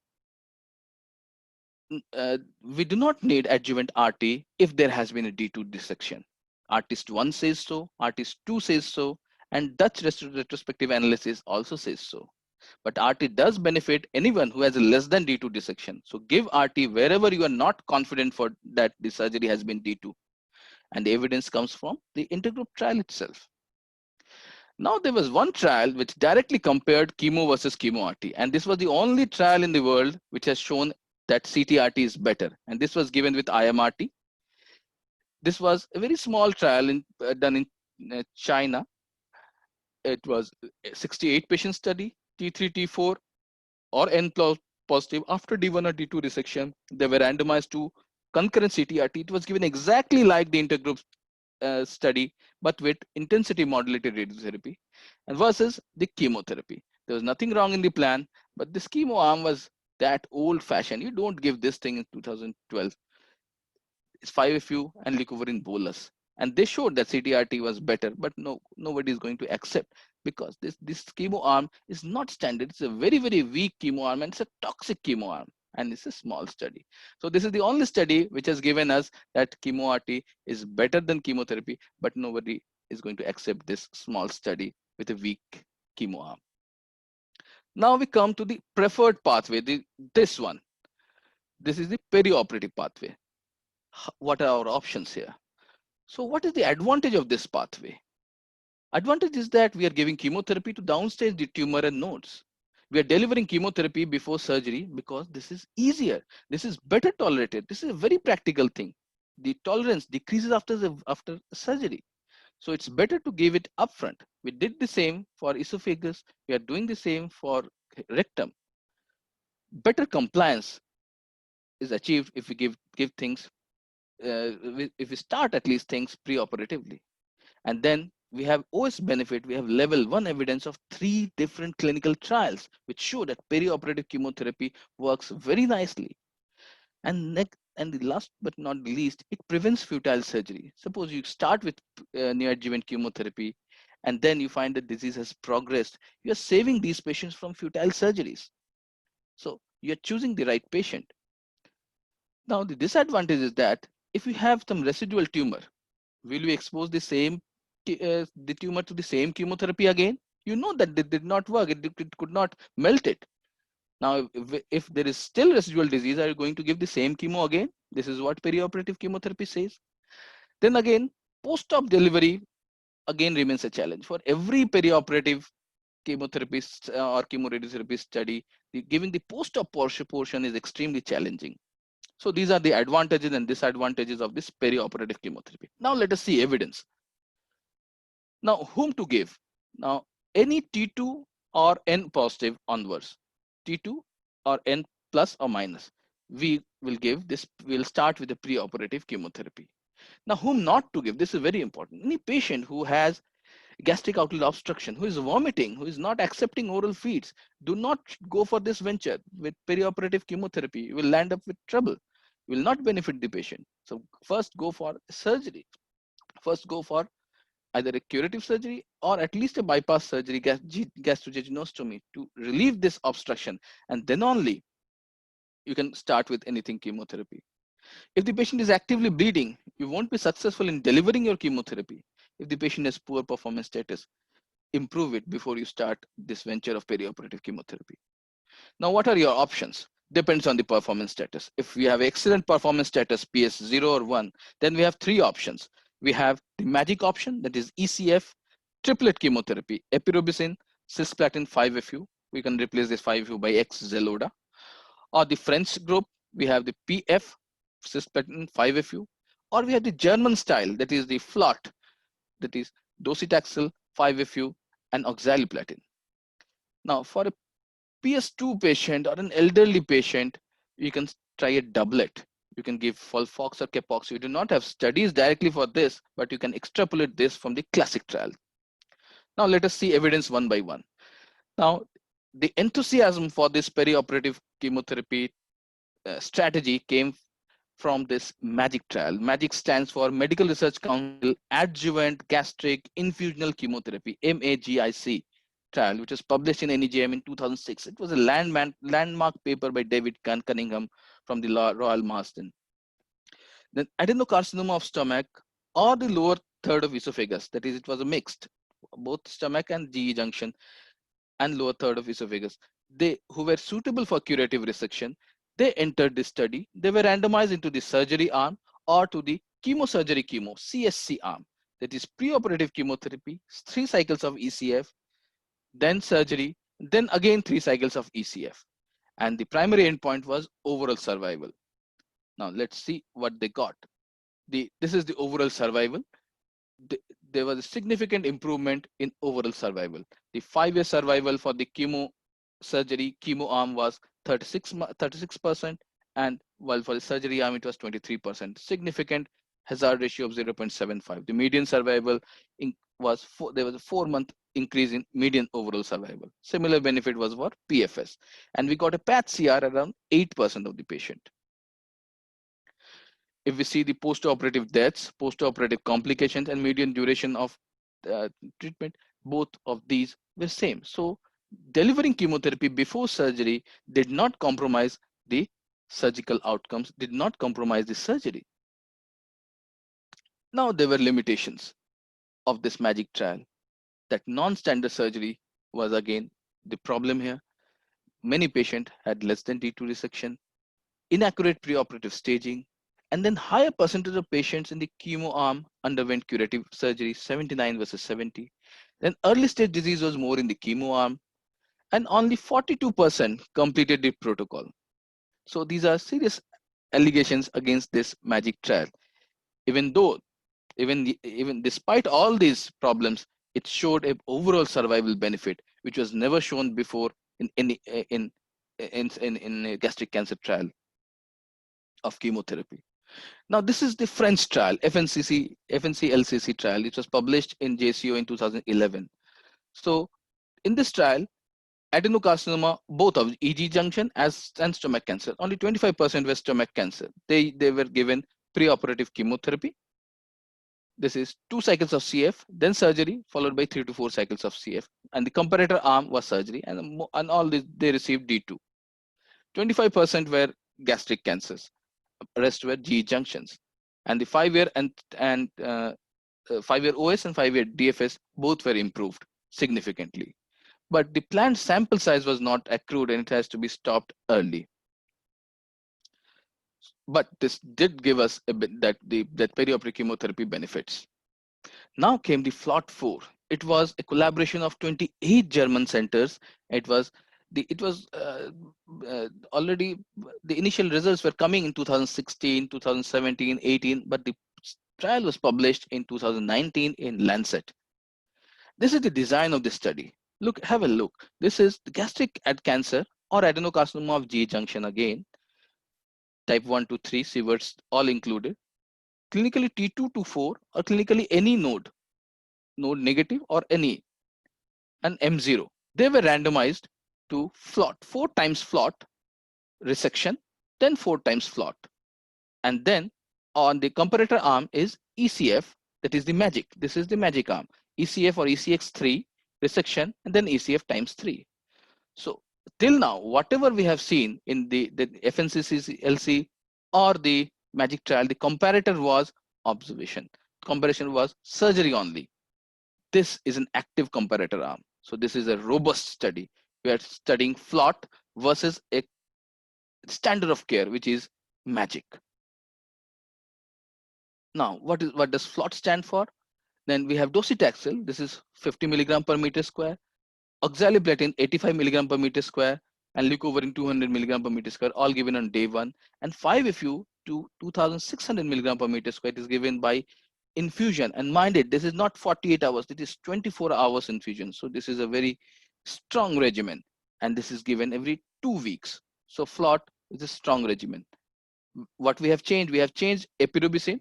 we do not need adjuvant RT if there has been a D2 dissection. ARTIST-1 says so, ARTIST-2 says so, and Dutch retrospective analysis also says so. But RT does benefit anyone who has a less than D2 dissection. So give RT wherever you are not confident for that the surgery has been D2. And the evidence comes from the intergroup trial itself. Now there was one trial which directly compared chemo versus chemo RT, and this was the only trial in the world which has shown that CTRT is better, and this was given with IMRT. This was a very small trial done in China. It was a 68 patient study, T3, T4, or N positive after D1 or D2 resection. They were randomized to concurrent CTRT. It was given exactly like the intergroup study, but with intensity modulated radiotherapy, and versus the chemotherapy. There was nothing wrong in the plan, but this chemo arm was that old fashioned. You don't give this thing in 2012. It's 5FU and leucovorin bolus. And they showed that CTRT was better, but nobody is going to accept, because this chemo arm is not standard. It's a very, very weak chemo arm, and it's a toxic chemo arm, and it's a small study. So this is the only study which has given us that chemo RT is better than chemotherapy, but nobody is going to accept this small study with a weak chemo arm. Now we come to the preferred pathway, this one. This is the perioperative pathway. What are our options here? So what is the advantage of this pathway? Advantage is that we are giving chemotherapy to downstage the tumor and nodes. We are delivering chemotherapy before surgery because this is easier. This is better tolerated. This is a very practical thing. The tolerance decreases after surgery. So it's better to give it upfront. We did the same for esophagus. We are doing the same for rectum. Better compliance is achieved if we give things, if we start at least things preoperatively. And then we have OS benefit. We have level 1 evidence of 3 different clinical trials which show that perioperative chemotherapy works very nicely. And the last but not the least, it prevents futile surgery. Suppose you start with neoadjuvant chemotherapy, and then you find the disease has progressed. You are saving these patients from futile surgeries. So you're choosing the right patient. Now the disadvantage is that if you have some residual tumor, will we expose the tumor to the same chemotherapy again? You know that it did not work. It could not melt it. Now, if there is still residual disease, are you going to give the same chemo again? This is what perioperative chemotherapy says. Then again, post-op delivery again remains a challenge. For every perioperative chemotherapy or chemoradiotherapy study, giving the post-op portion is extremely challenging. So these are the advantages and disadvantages of this perioperative chemotherapy. Now let us see evidence. Now, whom to give? Now, any T2 or N positive onwards, T2 or N plus or minus, we will give this, we'll start with the preoperative chemotherapy. Now, whom not to give, this is very important. Any patient who has gastric outlet obstruction, who is vomiting, who is not accepting oral feeds, do not go for this venture with perioperative chemotherapy. You will land up with trouble. You will not benefit the patient. So first go for surgery. First go for either a curative surgery or at least a bypass surgery, gastrojejunostomy, to relieve this obstruction, and then only you can start with anything chemotherapy. If the patient is actively bleeding, you won't be successful in delivering your chemotherapy. If the patient has poor performance status, improve it before you start this venture of perioperative chemotherapy. Now, what are your options? Depends on the performance status. If we have excellent performance status, PS 0 or 1, then we have three options. We have the magic option, that is ECF, triplet chemotherapy, epirubicin, cisplatin 5-FU. We can replace this 5-FU by Xeloda. Or the French group, we have the PF, cisplatin 5-FU. Or we have the German style, that is the FLOT, that is docetaxel, 5-FU, and oxaliplatin. Now, for a PS2 patient or an elderly patient, you can try a doublet. You can give Folfox or Capox. You do not have studies directly for this, but you can extrapolate this from the classic trial. Now, let us see evidence one by one. Now, the enthusiasm for this perioperative chemotherapy strategy came from this MAGIC trial. MAGIC stands for Medical Research Council Adjuvant Gastric Infusional Chemotherapy, MAGIC trial, which was published in NEJM in 2006. It was a landmark paper by David Cunningham from the Royal Marsden. Then adenocarcinoma of stomach or the lower third of esophagus, that is, it was a mixed, both stomach and GE junction and lower third of esophagus. They who were suitable for curative resection, they entered this study. They were randomized into the surgery arm or to the chemosurgery chemo, CSC arm. That is preoperative chemotherapy, 3 cycles of ECF, then surgery, then again 3 cycles of ECF. And the primary endpoint was overall survival. Now let's see what they got. This is the overall survival. There was a significant improvement in overall survival. The 5-year survival for the chemo surgery chemo arm was 36%, and while for the surgery arm it was 23%. Significant hazard ratio of 0.75. The median survival was there was a 4-month increase in median overall survival. Similar benefit was for PFS, and we got a PAT-CR around 8% of the patient. If we see the post-operative deaths, post-operative complications, and median duration of treatment, both of these were same. So delivering chemotherapy before surgery did not compromise the surgical outcomes, did not compromise the surgery. Now there were limitations of this MAGIC trial. That non-standard surgery was again the problem here. Many patients had less than T2 resection, inaccurate preoperative staging, and then higher percentage of patients in the chemo arm underwent curative surgery, 79 versus 70. Then early stage disease was more in the chemo arm, and only 42% completed the protocol. So these are serious allegations against this MAGIC trial. Even despite all these problems, it showed an overall survival benefit, which was never shown before in a gastric cancer trial of chemotherapy. Now, this is the French trial, FNC-LCC trial. It was published in JCO in 2011. So in this trial, adenocarcinoma, both of EG junction and stomach cancer, only 25% were stomach cancer. They were given preoperative chemotherapy. This is 2 cycles of CF, then surgery, followed by 3 to 4 cycles of CF. And the comparator arm was surgery, and all this, they received D2. 25% were gastric cancers. Rest were GE junctions. And the 5-year and 5-year OS and 5-year DFS both were improved significantly. But the planned sample size was not accrued, and it has to be stopped early. But this did give us a bit that perioperative chemotherapy benefits. Now came the FLOT4. It was a collaboration of 28 German centers. It was already the initial results were coming in 2016, 2017, 18, but the trial was published in 2019 in Lancet. This is the design of the study. Look, have a look. This is the gastric cancer or adenocarcinoma of G junction again, type 1 to 3, sieverts all included. Clinically T2 to 4 or clinically any node negative or any, and M0. They were randomized to FLOT, 4 times FLOT resection, then 4 times FLOT. And then on the comparator arm is ECF, that is the magic. This is the magic arm. ECF or ECX3 resection, and then ECF times 3. So till now, whatever we have seen in the FNCC-LC or the magic trial, the comparator was observation. Comparison was surgery only. This is an active comparator arm. So this is a robust study. We are studying FLOT versus a standard of care, which is magic. Now, what does FLOT stand for? Then we have docetaxel. This is 50 milligram per meter square. Oxaliplatin 85 milligram per meter square, and leucovorin 200 milligram per meter square, all given on day 1. And 5-FU to 2600 milligram per meter square is given by infusion. And mind it, this is not 48 hours, it is 24 hours infusion. So this is a very strong regimen, and this is given every 2 weeks. So FLOT is a strong regimen. What we have changed epirubicin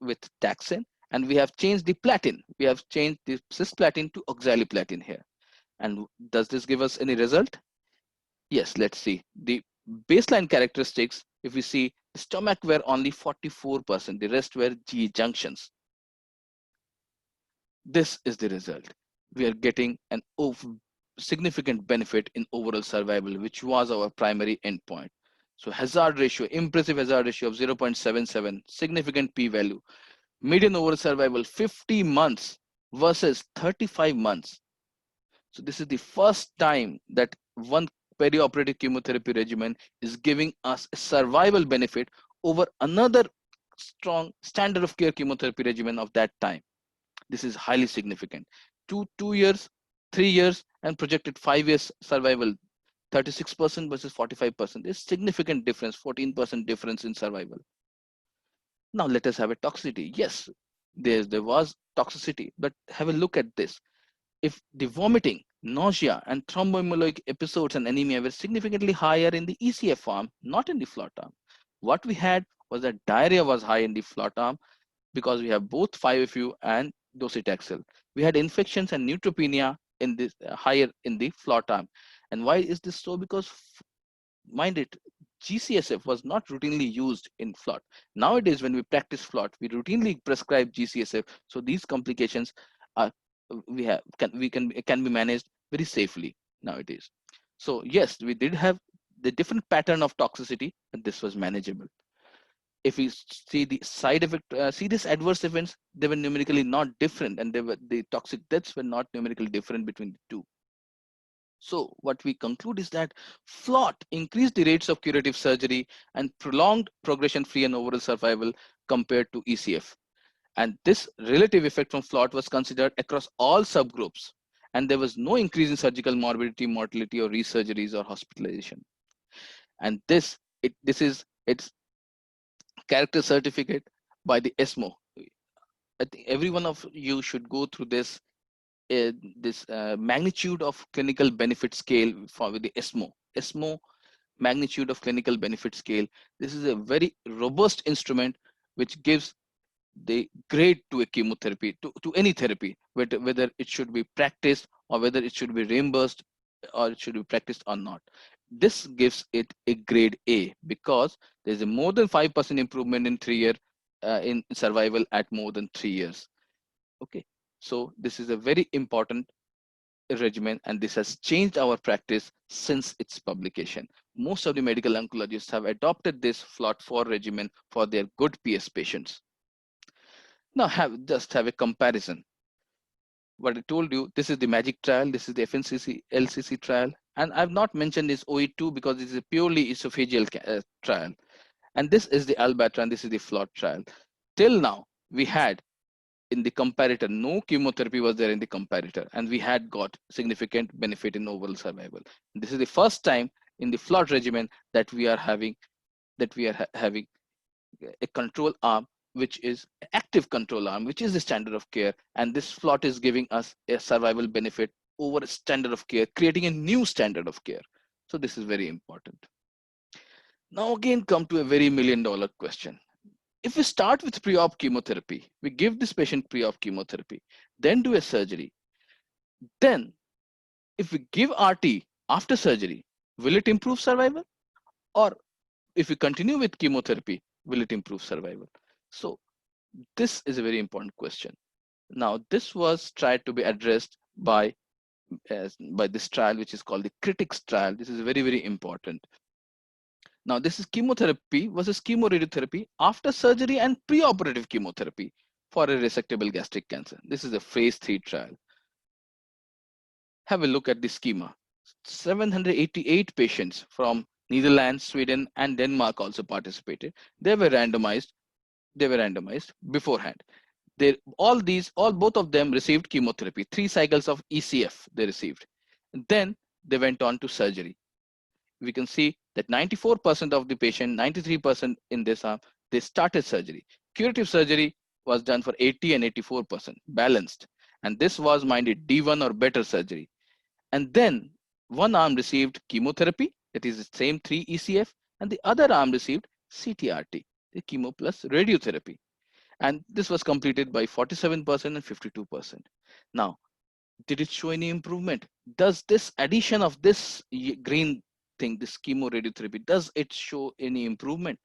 with taxane, and we have changed the platin. We have changed the cisplatin to oxaliplatin here. And does this give us any result? Yes, let's see. The baseline characteristics, if we see, the stomach were only 44%, the rest were G junctions. This is the result. We are getting an significant benefit in overall survival, which was our primary endpoint. So hazard ratio, impressive hazard ratio of 0.77, significant p-value. Median overall survival 50 months versus 35 months. So this is the first time that one perioperative chemotherapy regimen is giving us a survival benefit over another strong standard of care chemotherapy regimen of that time. This is highly significant. 2 years, 3 years, and projected 5 years survival, 36% versus 45%. There's significant difference, 14% difference in survival. Now let us have a toxicity. Yes, there was toxicity, but have a look at this. If the vomiting, nausea, and thromboembolic episodes and anemia were significantly higher in the ECF arm, not in the FLOT arm. What we had was that diarrhea was high in the FLOT arm because we have both 5-FU and docetaxel. We had infections and neutropenia in this higher in the FLOT arm. And why is this so? Because mind it, GCSF was not routinely used in FLOT. Nowadays, when we practice FLOT, we routinely prescribe GCSF. So these complications are can be managed very safely nowadays. So yes, we did have the different pattern of toxicity, and this was manageable. If we see the side effect, serious adverse events, they were numerically not different, and the toxic deaths were not numerically different between the two. So what we conclude is that FLOT increased the rates of curative surgery and prolonged progression-free and overall survival compared to ECF. And this relative effect from FLOT was considered across all subgroups. And there was no increase in surgical morbidity, mortality, or resurgeries or hospitalization. And this is its character certificate by the ESMO. I think every one of you should go through this magnitude of clinical benefit scale with the ESMO magnitude of clinical benefit scale. This is a very robust instrument which gives the grade to a chemotherapy, to any therapy, whether it should be practiced or whether it should be reimbursed or it should be practiced or not. This gives it a grade A because there's a more than 5% improvement in 3-year in survival at more than 3 years. Okay, so this is a very important regimen, and this has changed our practice since its publication. Most of the medical oncologists have adopted this FLOT4 regimen for their good PS patients. Now just have a comparison. What I told you, this is the MAGIC trial, this is the FNCC LCC trial, and I've not mentioned this OE2 because this is a purely esophageal trial. And this is the ALBATRA, and this is the FLOT trial. Till now, we had in the comparator, no chemotherapy was there in the comparator, and we had got significant benefit in overall survival. And this is the first time in the FLOT regimen that we are having a control arm which is active control arm, which is the standard of care. And this plot is giving us a survival benefit over a standard of care, creating a new standard of care. So this is very important. Now again, come to a very $1,000,000 question. If we start with pre-op chemotherapy, we give this patient pre-op chemotherapy, then do a surgery. Then if we give RT after surgery, will it improve survival? Or if we continue with chemotherapy, will it improve survival? So this is a very important question. Now, this was tried to be addressed by this trial, which is called the CRITICS trial. This is very, very important. Now, this is chemotherapy versus chemoradiotherapy after surgery and preoperative chemotherapy for a resectable gastric cancer. This is a phase 3 trial. Have a look at the schema. 788 patients from Netherlands, Sweden, and Denmark also participated. They were randomized beforehand. Both of them received chemotherapy. 3 cycles of ECF they received. Then they went on to surgery. We can see that 94% of the patient, 93% in this arm, they started surgery. Curative surgery was done for 80 and 84%, balanced. And this was minded D1 or better surgery. And then one arm received chemotherapy, that is the same 3 ECF, and the other arm received CTRT, the chemo plus radiotherapy. And this was completed by 47% and 52%. Now, did it show any improvement? Does this addition of this green thing, this chemo radiotherapy, does it show any improvement?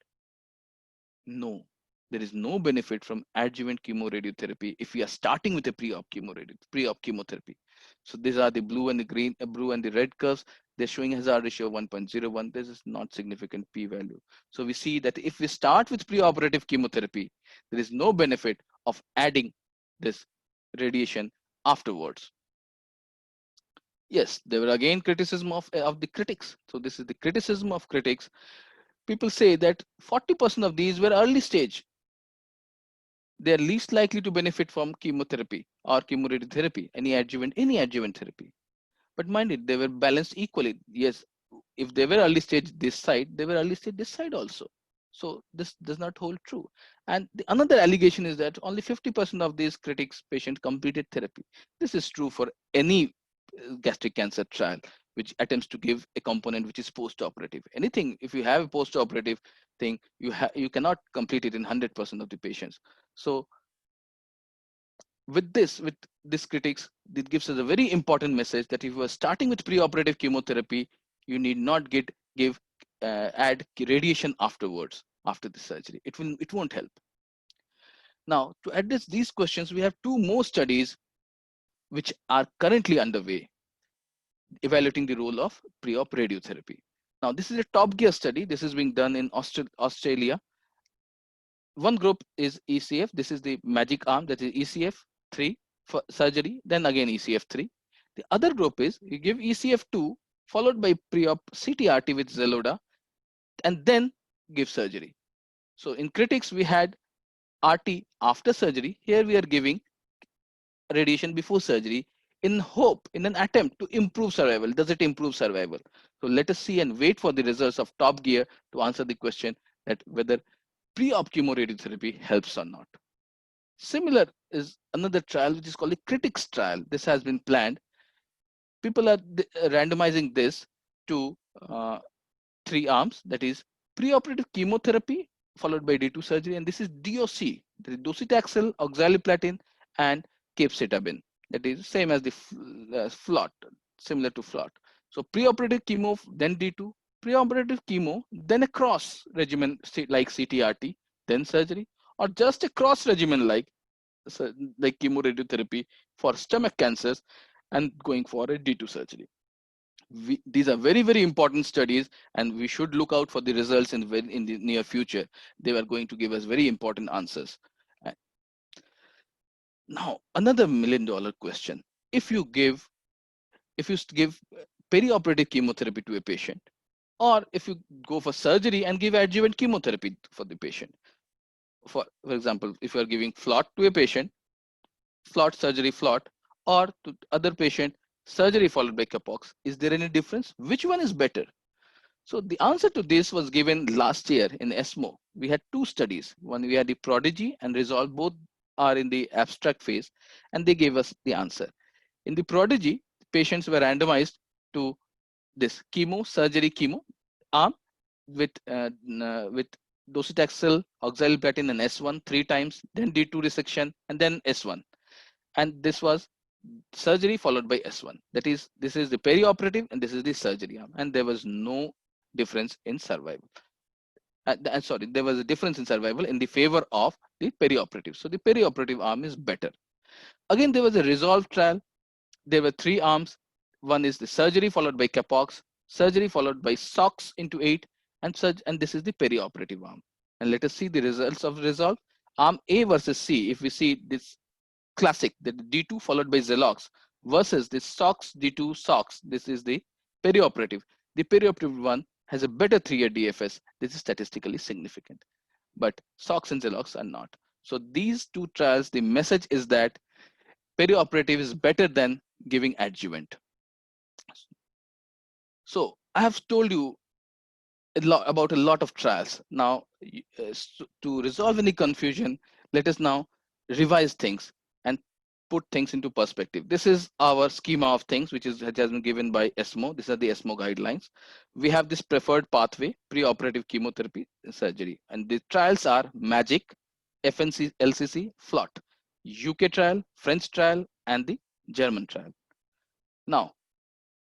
No, there is no benefit from adjuvant chemoradiotherapy if we are starting with a pre-op chemotherapy. So these are the blue and the green, blue and the red curves. They're showing hazard ratio of 1.01. This is not significant p-value. So we see that if we start with preoperative chemotherapy, there is no benefit of adding this radiation afterwards. Yes, there were again criticism of the critics. So this is the criticism of critics. People say that 40% of these were early stage. They are least likely to benefit from chemotherapy or chemoradiotherapy, any adjuvant therapy. But mind it, they were balanced equally. Yes, if they were early stage this side, they were early stage this side also. So this does not hold true. And another allegation is that only 50% of these critics patient completed therapy. This is true for any gastric cancer trial which attempts to give a component which is post-operative. Anything, if you have a post-operative thing, you cannot complete it in 100% of the patients. So with this critics, it gives us a very important message that if you are starting with preoperative chemotherapy, you need not add radiation afterwards, after the surgery. It won't help. Now, to address these questions, we have 2 more studies which are currently underway, evaluating the role of pre-op radiotherapy. Now, this is a Top Gear study. This is being done in Australia. One group is ECF. This is the magic arm, that is ECF 3 for surgery, then again ECF 3. The other group is you give ECF 2 followed by pre-op CTRT with Xeloda and then give surgery. So in critics, we had RT after surgery. Here we are giving radiation before surgery in an attempt to improve survival. Does it improve survival? So let us see and wait for the results of Top Gear to answer the question that whether pre-op chemoradiotherapy helps or not. Similar is another trial which is called the critics trial. This has been planned. People are randomizing this to 3 arms, that is preoperative chemotherapy followed by D2 surgery, and this is DOC, that is docetaxel, oxaliplatin, and capecitabine. That is same as the FLOT, similar to FLOT. So preoperative chemo, then D2, preoperative chemo, then a cross regimen like CTRT, then surgery, or just a cross regimen like chemoradiotherapy for stomach cancers and going for a D2 surgery. These are very, very important studies, and we should look out for the results in the near future. They are going to give us very important answers. Now, another $1 million question. If you give perioperative chemotherapy to a patient, or if you go for surgery and give adjuvant chemotherapy for the patient, for example, if you are giving FLOT to a patient, FLOT surgery FLOT, or to other patient, surgery followed by Capox, is there any difference? Which one is better? So the answer to this was given last year in ESMO. We had two studies. One, we had the Prodigy and Resolve. Both are in the abstract phase, and they gave us the answer. In the Prodigy, patients were randomized to this surgery chemo arm with docetaxel, oxaliplatin, and S1 three times, then D2 resection, and then S1. And this was surgery followed by S1. That is, this is the perioperative and this is the surgery arm. And there was no difference in survival. Sorry, there was a difference in survival in the favor of the perioperative. So the perioperative arm is better. Again, there was a Resolve trial. There were three arms. One is the surgery followed by capox, surgery followed by SOX into 8, and this is the perioperative arm. And let us see the results of Resolve. Arm A versus C. If we see this classic, the D2 followed by Zelox versus the SOX D2 SOX. This is the perioperative. The perioperative one has a better 3-year DFS. This is statistically significant, but SOX and Zelox are not. So these two trials, the message is that perioperative is better than giving adjuvant. So I have told you about a lot of trials. Now, to resolve any confusion, let us now revise things and put things into perspective. This is our schema of things, which has been given by ESMO. These are the ESMO guidelines. We have this preferred pathway, preoperative chemotherapy surgery. And the trials are MAGIC, FNC, LCC, FLOT, UK trial, French trial, and the German trial. Now,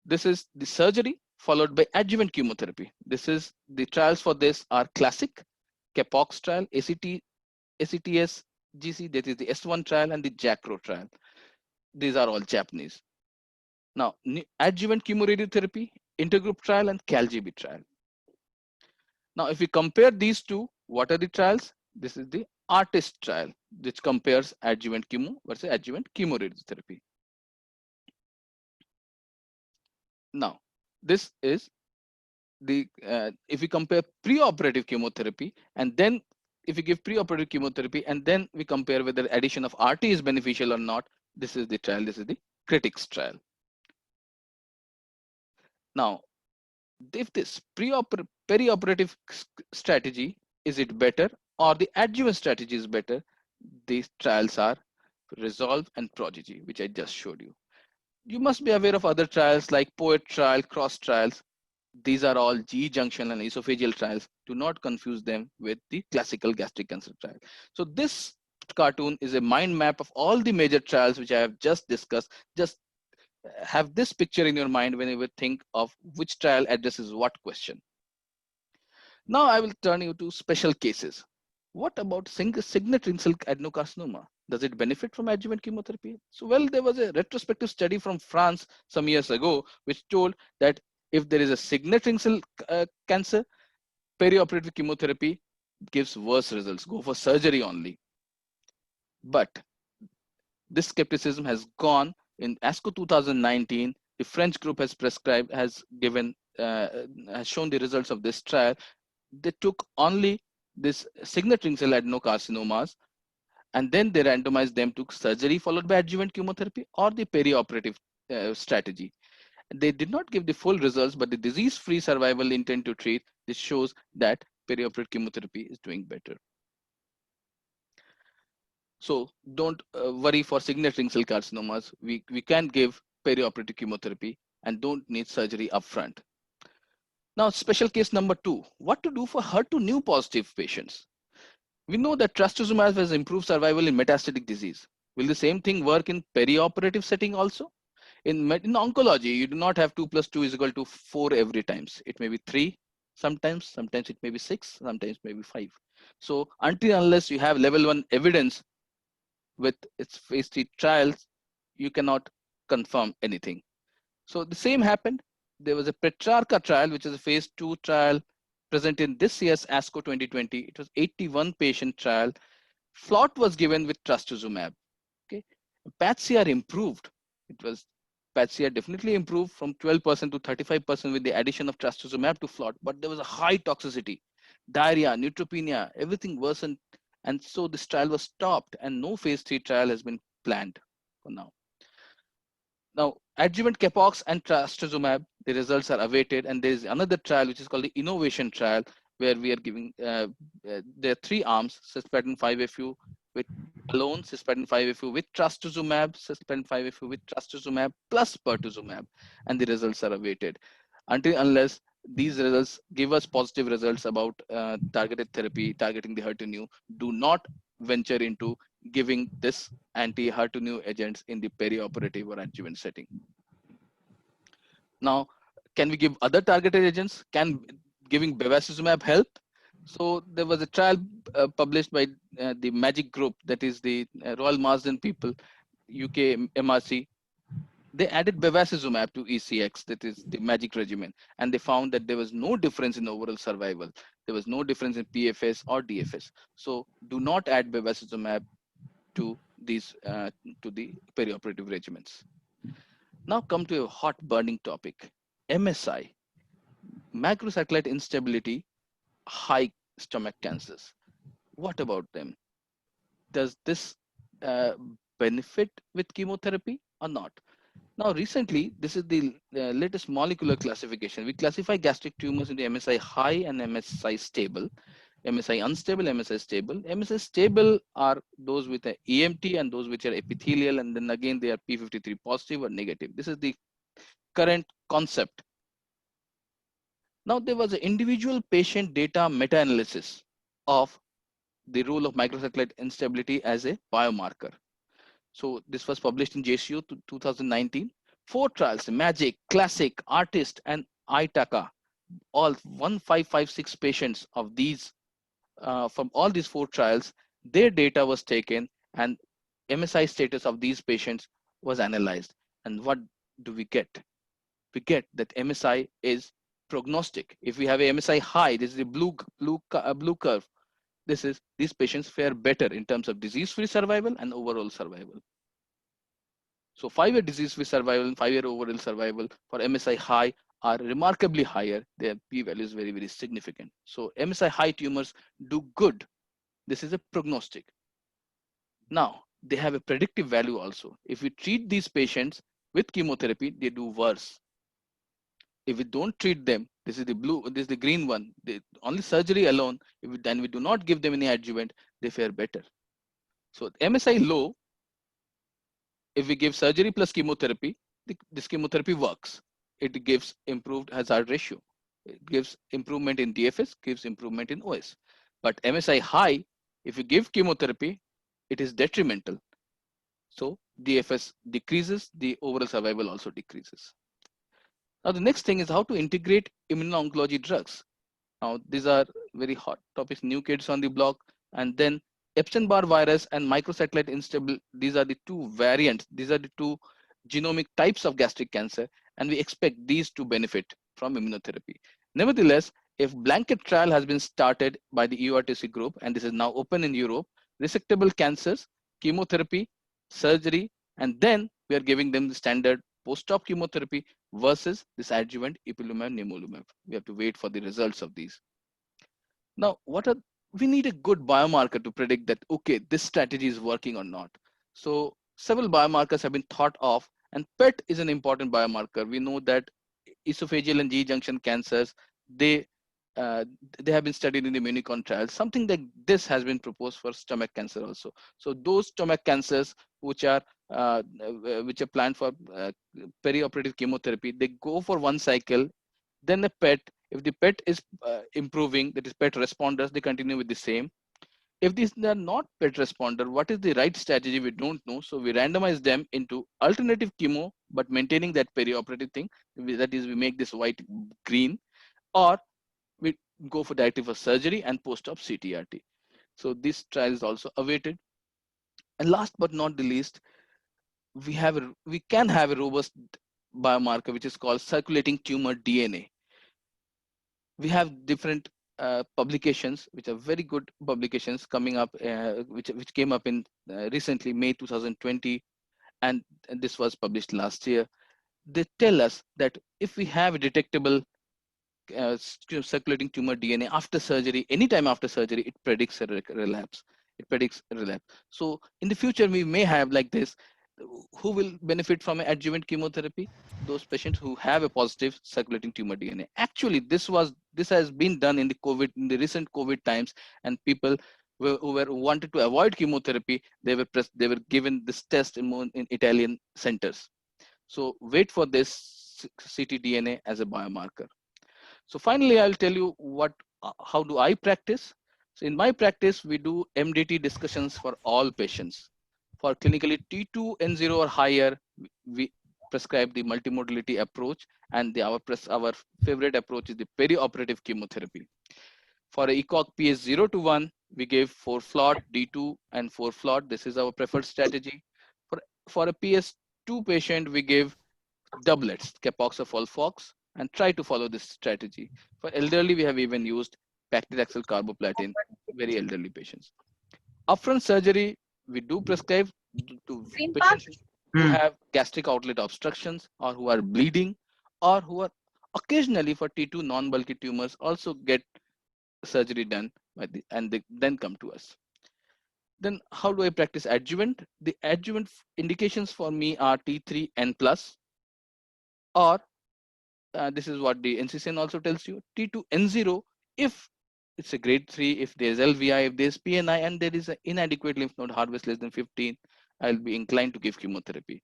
this is the surgery followed by adjuvant chemotherapy. This is the trials for this are classic, CAPOX trial, ACTS, GC, that is the S1 trial, and the JACRO trial. These are all Japanese. Now, adjuvant chemoradiotherapy, intergroup trial, and CALGB trial. Now, if we compare these two, what are the trials? This is the ARTIST trial, which compares adjuvant chemo versus adjuvant chemoradiotherapy. Now, this is the if we compare preoperative chemotherapy and then if we give preoperative chemotherapy and then we compare whether addition of RT is beneficial or not, this is the trial. This is the CRITICS trial. Now, if this perioperative strategy, is it better or the adjuvant strategy is better? These trials are Resolve and Prodigy, which I just showed you. You must be aware of other trials like POET trial, CROSS trials. These are all GE junction and esophageal trials. Do not confuse them with the classical gastric cancer trial. So this cartoon is a mind map of all the major trials which I have just discussed. Just have this picture in your mind when you would think of which trial addresses what question. Now I will turn you to special cases. What about signet-ring cell adenocarcinoma? Does it benefit from adjuvant chemotherapy? So, well, there was a retrospective study from France some years ago, which told that if there is a signet-ring cell cancer, perioperative chemotherapy gives worse results. Go for surgery only. But this skepticism has gone. In ASCO 2019, the French group has shown the results of this trial. They took only this signet-ring cell adenocarcinomas, and then they randomized them to surgery followed by adjuvant chemotherapy or the perioperative strategy. They did not give the full results, but the disease-free survival intent to treat, this shows that perioperative chemotherapy is doing better. So don't worry for signet-ring cell carcinomas. We can give perioperative chemotherapy and don't need surgery upfront. Now, special case number 2, what to do for HER2 positive patients? We know that trastuzumab has improved survival in metastatic disease. Will the same thing work in perioperative setting also? In oncology, you do not have 2 + 2 = 4 every time. It may be 3 sometimes it may be 6, sometimes maybe 5. So until unless you have level 1 evidence with its phase 3 trials, you cannot confirm anything. So the same happened. There was a Petrarca trial, which is a phase 2 trial present in this year's ASCO 2020. It was 81 patient trial. FLOT was given with trastuzumab. Okay, PATCR improved. It was PATCR definitely improved from 12% to 35% with the addition of trastuzumab to FLOT, but there was a high toxicity, diarrhea, neutropenia, everything worsened. And so this trial was stopped and no phase 3 trial has been planned for now. Now, adjuvant capox and trastuzumab, the results are awaited, and there is another trial which is called the innovation trial, where we are giving there are 3 arms: cisplatin 5-FU with alone, cisplatin 5-FU with trastuzumab, cisplatin 5-FU with trastuzumab plus pertuzumab, and the results are awaited. Until unless these results give us positive results about targeted therapy targeting the HER2/neu, do not venture into giving this anti-HER2/neu agents in the perioperative or adjuvant setting. Now, can we give other targeted agents? Can giving bevacizumab help? So there was a trial published by the MAGIC group, that is the Royal Marsden people, UK MRC. They added bevacizumab to ECX, that is the MAGIC regimen, and they found that there was no difference in overall survival. There was no difference in PFS or DFS. So do not add bevacizumab to these to the perioperative regimens. Now come to a hot burning topic: MSI, macrosatellite instability, high stomach cancers. What about them? Does this uh, benefit with chemotherapy or not? Now, recently, this is the latest molecular classification. We classify gastric tumors into MSI high and MSI stable. MSI unstable, MSI stable. MSI stable are those with an EMT and those which are epithelial, and then again they are P53 positive or negative. This is the current concept. Now, there was an individual patient data meta-analysis of the role of microsatellite instability as a biomarker. So this was published in JCO 2019. 4 trials: MAGIC, Classic, Artist, and ITACA. All 1556 patients of these from all these 4 trials, their data was taken, and MSI status of these patients was analyzed. And what do we get? We get that MSI is prognostic. If we have a MSI high, this is the blue curve. This is, these patients fare better in terms of disease-free survival and overall survival. So 5-year disease-free survival and 5-year overall survival for MSI high are remarkably higher. Their p-value is very, very significant. So MSI high tumors do good. This is a prognostic. Now, they have a predictive value also. If we treat these patients with chemotherapy, they do worse. If we don't treat them, this is the blue, this is the green one, only surgery alone, then we do not give them any adjuvant, they fare better. So MSI low, if we give surgery plus chemotherapy, this chemotherapy works. It gives improved hazard ratio. It gives improvement in DFS, gives improvement in OS. But MSI high, if you give chemotherapy, it is detrimental. So DFS decreases, the overall survival also decreases. Now, the next thing is how to integrate immuno-oncology drugs. Now, these are very hot topics, new kids on the block. And then Epstein-Barr virus and microsatellite instability, these are the 2 variants. These are the 2 genomic types of gastric cancer, and we expect these to benefit from immunotherapy. Nevertheless, if blanket trial has been started by the EORTC group, and this is now open in Europe, resectable cancers, chemotherapy, surgery, and then we are giving them the standard post-op chemotherapy versus this adjuvant ipilimumab, nivolumab. We have to wait for the results of these. Now, we need a good biomarker to predict that, okay, this strategy is working or not. So several biomarkers have been thought of, and PET is an important biomarker. We know that esophageal and G junction cancers, they have been studied in the Municon trial. Something like this has been proposed for stomach cancer also. So those stomach cancers which are planned for perioperative chemotherapy, they go for 1 cycle, then the PET. If the PET is improving, that is PET responders, they continue with the same. If these are not PET responder, what is the right strategy? We don't know. So we randomize them into alternative chemo, but maintaining that perioperative thing. That is, we make this white green, or we go for directly for surgery and post-op CTRT. So this trial is also awaited. And last but not the least, we can have a robust biomarker which is called circulating tumor DNA. We have different publications which are very good publications coming up, which came up in recently May 2020, and this was published last year. They tell us that if we have a detectable circulating tumor DNA after surgery, anytime after surgery, it predicts a relapse. It predicts a relapse. So in the future, we may have like this. who will benefit from an adjuvant chemotherapy? Those patients who have a positive circulating tumor DNA. Actually, this has been done in the recent COVID times, and people who wanted to avoid chemotherapy, they were given this test in Italian centers. So wait for this ctDNA as a biomarker. So finally, I'll tell you how do I practice. So in my practice, we do MDT discussions for all patients. For clinically T2N0 or higher, we prescribe the multimodality approach, and our favorite approach is the perioperative chemotherapy. For a ECOG PS0 to 1, we give 4-FLOT, D2, and 4-FLOT. This is our preferred strategy. For a PS2 patient, we give doublets, capox or FOLFOX, and try to follow this strategy. For elderly, we have even used paclitaxel carboplatin, very elderly patients. Upfront surgery, we do prescribe to patients who have gastric outlet obstructions or who are bleeding or who are occasionally for T2 non-bulky tumors also get surgery done and they then come to us. Then how do I practice adjuvant? The adjuvant indications for me are T3N+, or this is what the NCCN also tells you, T2N0 if it's a grade 3, if there's LVI, if there's PNI, and there is an inadequate lymph node harvest less than 15, I'll be inclined to give chemotherapy.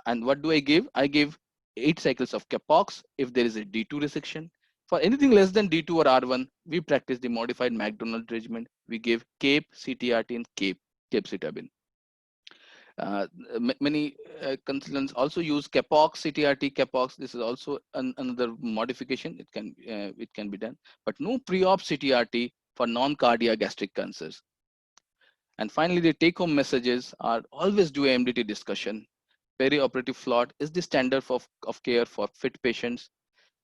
And what do I give? I give 8 cycles of capox if there is a D2 resection. For anything less than D2 or R1, we practice the modified McDonald regimen. We give CAPE, CTRT, and capecitabine. Many consultants also use capox, CTRT, capox. This is also another modification. It can be done, but no pre-op CTRT for non-cardiac gastric cancers. And finally, the take-home messages are always do a MDT discussion. Perioperative FLOT is the standard of care for fit patients.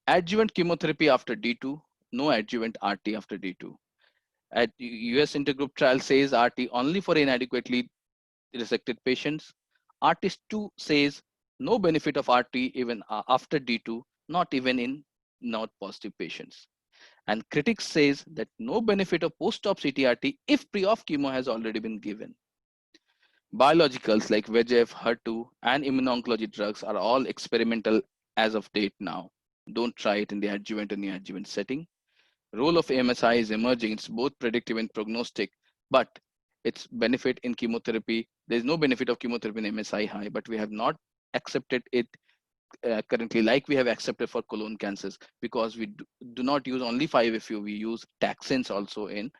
Adjuvant chemotherapy after D2, no adjuvant RT after D2. At US intergroup trial says RT only for inadequately resected patients. ARTIST-2 says no benefit of RT even after D2, not even in not positive patients. And critics says that no benefit of post-op CTRT if pre-op chemo has already been given. Biologicals like VEGF, HER2, and immuno-oncology drugs are all experimental as of date now. Don't try it in the adjuvant and neoadjuvant setting. Role of AMSI is emerging. It's both predictive and prognostic, but its benefit in chemotherapy, there's no benefit of chemotherapy in MSI high, but we have not accepted it currently like we have accepted for colon cancers, because we do not use only 5-FU, we use taxanes also in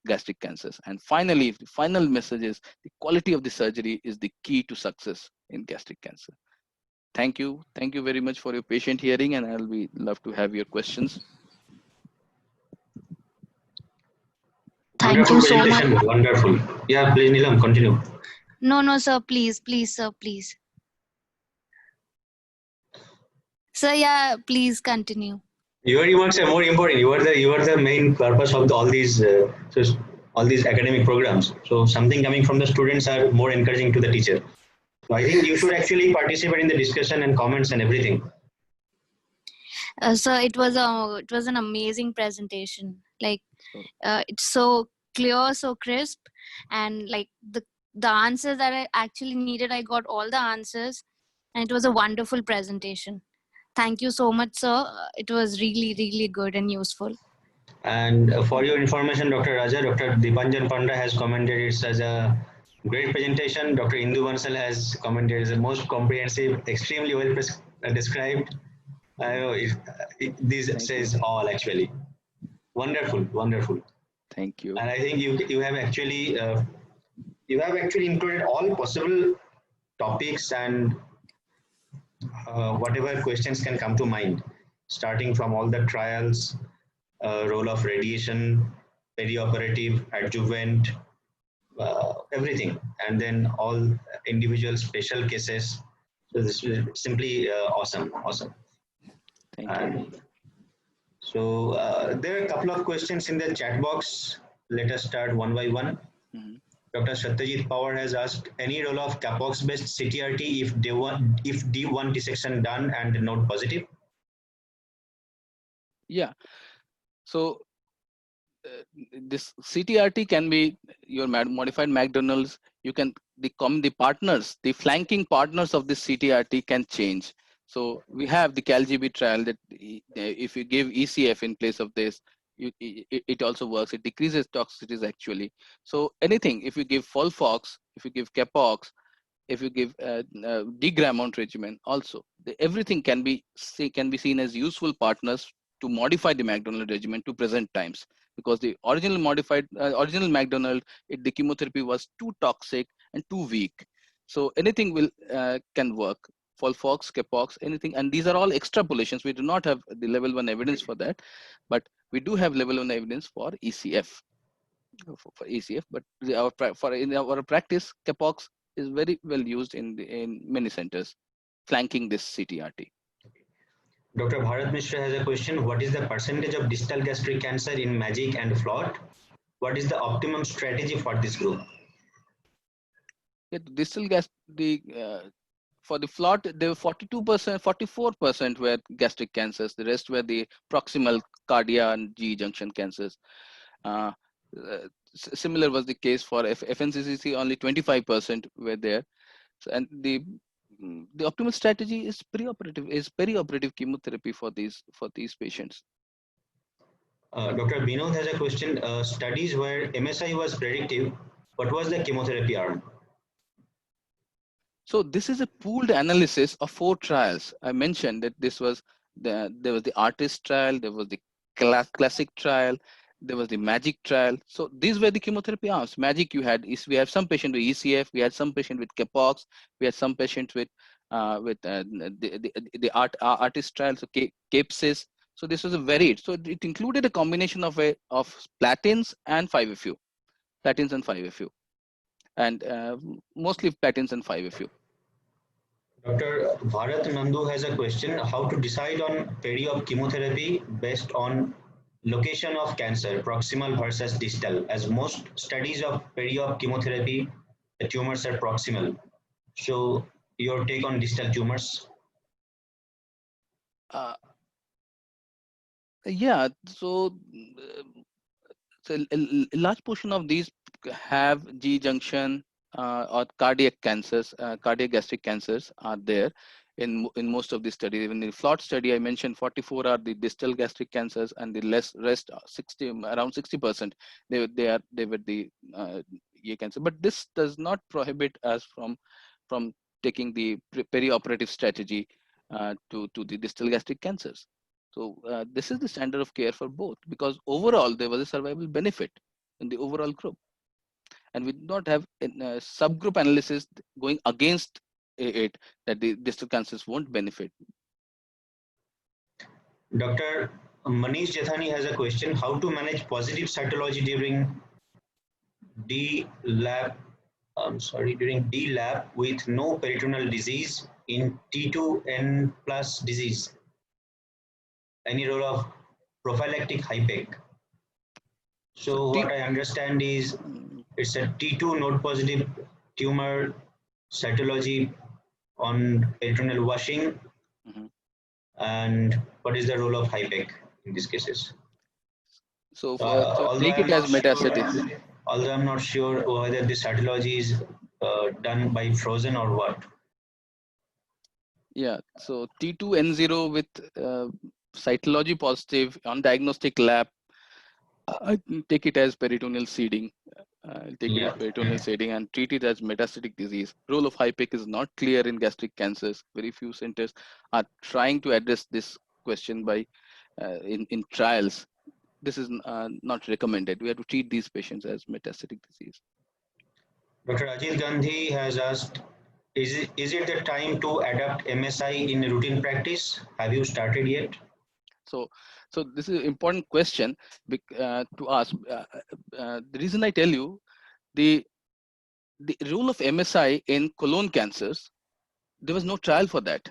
gastric cancers. And finally, the final message is the quality of the surgery is the key to success in gastric cancer. Thank you very much for your patient hearing, and I'll be love to have your questions. Thank you so much. Wonderful. Yeah, please, Neelam, continue. No, sir, please, sir, please. Sir, yeah, please continue. Your remarks are more important. You are the main purpose of all these academic programs. So something coming from the students are more encouraging to the teacher. So I think you should actually participate in the discussion and comments and everything. Sir, it was an amazing presentation. Like, it's so clear, so crisp, and like the answers that I actually needed, I got all the answers, and it was a wonderful presentation. Thank you so much, sir. It was really, really good and useful. And for your information, Dr. Raja, Dr. Deepanjan Panda has commented it as a great presentation. Dr. Indu Bansal has commented it's the most comprehensive, extremely well described. This says all actually. Wonderful, wonderful. Thank you. And I think you have actually included all possible topics and whatever questions can come to mind, starting from all the trials, role of radiation, perioperative, adjuvant, everything, and then all individual special cases. So this is simply awesome. Thank you. So there are a couple of questions in the chat box. Let us start one by one. Dr. Satyajit Pawar has asked, any role of capox-based CTRT if D1 dissection done and node positive? Yeah. So this CTRT can be your modified McDonald's. You can the partners, the flanking partners of this CTRT can change. So we have the CalGB trial that if you give ECF in place of this, it also works. It decreases toxicities actually. So anything, if you give Folfox, if you give Capox, if you give D-Gramont regimen, also everything can be seen as useful partners to modify the McDonald regimen to present times, because the original McDonald, the chemotherapy was too toxic and too weak. So anything can work. Folfox, Capox, anything, and these are all extrapolations. We do not have the level 1 evidence for that, but we do have level 1 evidence for ECF. For ECF, but in our practice, Capox is very well used in many centers, flanking this CTRT. Dr. Bharat Mishra has a question. What is the percentage of distal gastric cancer in MAGIC and FLOT? What is the optimum strategy for this group? Yeah, distal gas, for the FLOT, there were 42%, 44% were gastric cancers. The rest were the proximal cardia and GE junction cancers. Similar was the case for FNCCC, only 25% were there. So, and the optimal strategy is perioperative chemotherapy for these patients. Dr. Binod has a question. Studies where MSI was predictive, what was the chemotherapy arm? So this is a pooled analysis of 4 trials. I mentioned that there was the ARTIST trial, there was the classic trial, there was the MAGIC trial. So these were the chemotherapy arms. MAGIC, we have some patient with ECF, we had some patient with Capox, we had some patients with the ARTIST trial, so CAPSIS. So this was a varied. So it included a combination of platins and 5-FU, platins and 5-FU, and mostly platins and 5-FU. Dr. Bharat Nandu has a question. How to decide on peri-op chemotherapy based on location of cancer, proximal versus distal? As most studies of peri-op chemotherapy, the tumors are proximal. So your take on distal tumors? Yeah, so a large portion of these have G junction or cardiac cancers, cardiac gastric cancers are there in most of the studies. Even in the FLOT study, I mentioned 44 are the distal gastric cancers, and the rest around 60%. They were the GA cancer. But this does not prohibit us from taking the perioperative strategy to the distal gastric cancers. So this is the standard of care for both, because overall there was a survival benefit in the overall group, and we do not have a subgroup analysis going against it that the distal cancers won't benefit. Dr. Manish Jathani has a question. How to manage positive cytology during D-lab with no peritoneal disease in T2N plus disease? Any role of prophylactic HIPEC? So what I understand is it's a T2 node positive tumor cytology on peritoneal washing. And what is the role of HIPEC in these cases? So take it as metastatic. Although I'm not sure whether the cytology is done by frozen or what. Yeah, so T2N0 with cytology positive on diagnostic lab, I take it as peritoneal seeding. I'll take it as peritoneal seeding and treat it as metastatic disease. Role of HIPEC is not clear in gastric cancers. Very few centers are trying to address this question by in trials. This is not recommended. We have to treat these patients as metastatic disease. Dr. Ajit Gandhi has asked, is it the time to adapt MSI in routine practice? Have you started yet? So this is an important question to ask. The reason I tell you, the role of MSI in colon cancers, there was no trial for that.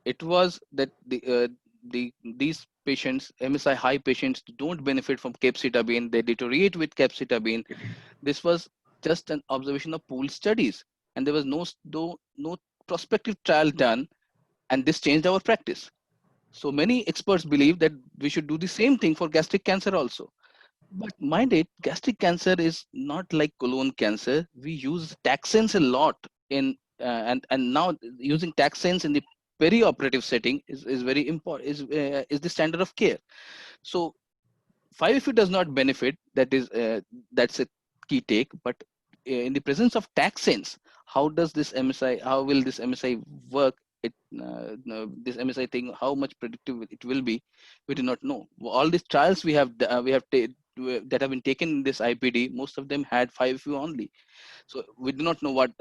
It was that these patients, MSI high patients, don't benefit from capecitabine. They deteriorate with capecitabine. This was just an observation of pooled studies, and there was no prospective trial done, and this changed our practice. So many experts believe that we should do the same thing for gastric cancer also. But mind it, gastric cancer is not like colon cancer. We use taxanes a lot in and now using taxanes in the perioperative setting is very important. Is the standard of care. So 5FU does not benefit. That's a key take. But in the presence of taxanes, how does this MSI? How will this MSI work? No, this MSI thing, how much predictive it will be, we do not know. All these trials that have been taken in this IPD, most of them had 5FU only. So we do not know what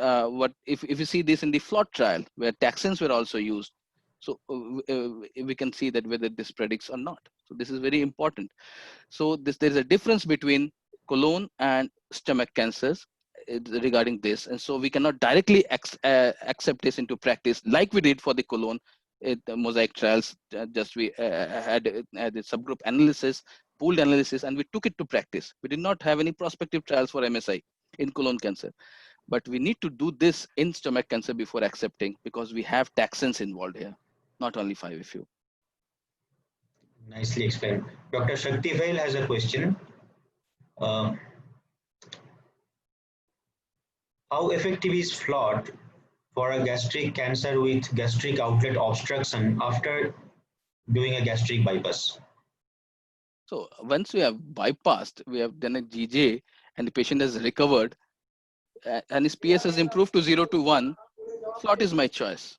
if you see this in the FLOT trial where taxanes were also used. So we can see that whether this predicts or not. So this is very important. So there is a difference between colon and stomach cancers regarding this, and so we cannot directly accept this into practice like we did for the colon. The mosaic trials, just we had a subgroup analysis, pooled analysis, and we took it to practice. We did not have any prospective trials for MSI in colon cancer, but we need to do this in stomach cancer before accepting, because we have taxanes involved here, not only 5FU. Nicely explained. Dr. Shakti Vail has a question. How effective is FLOT for a gastric cancer with gastric outlet obstruction after doing a gastric bypass? So once we have bypassed, we have done a GJ, and the patient has recovered, and his PS has improved to 0 to 1, FLOT is my choice.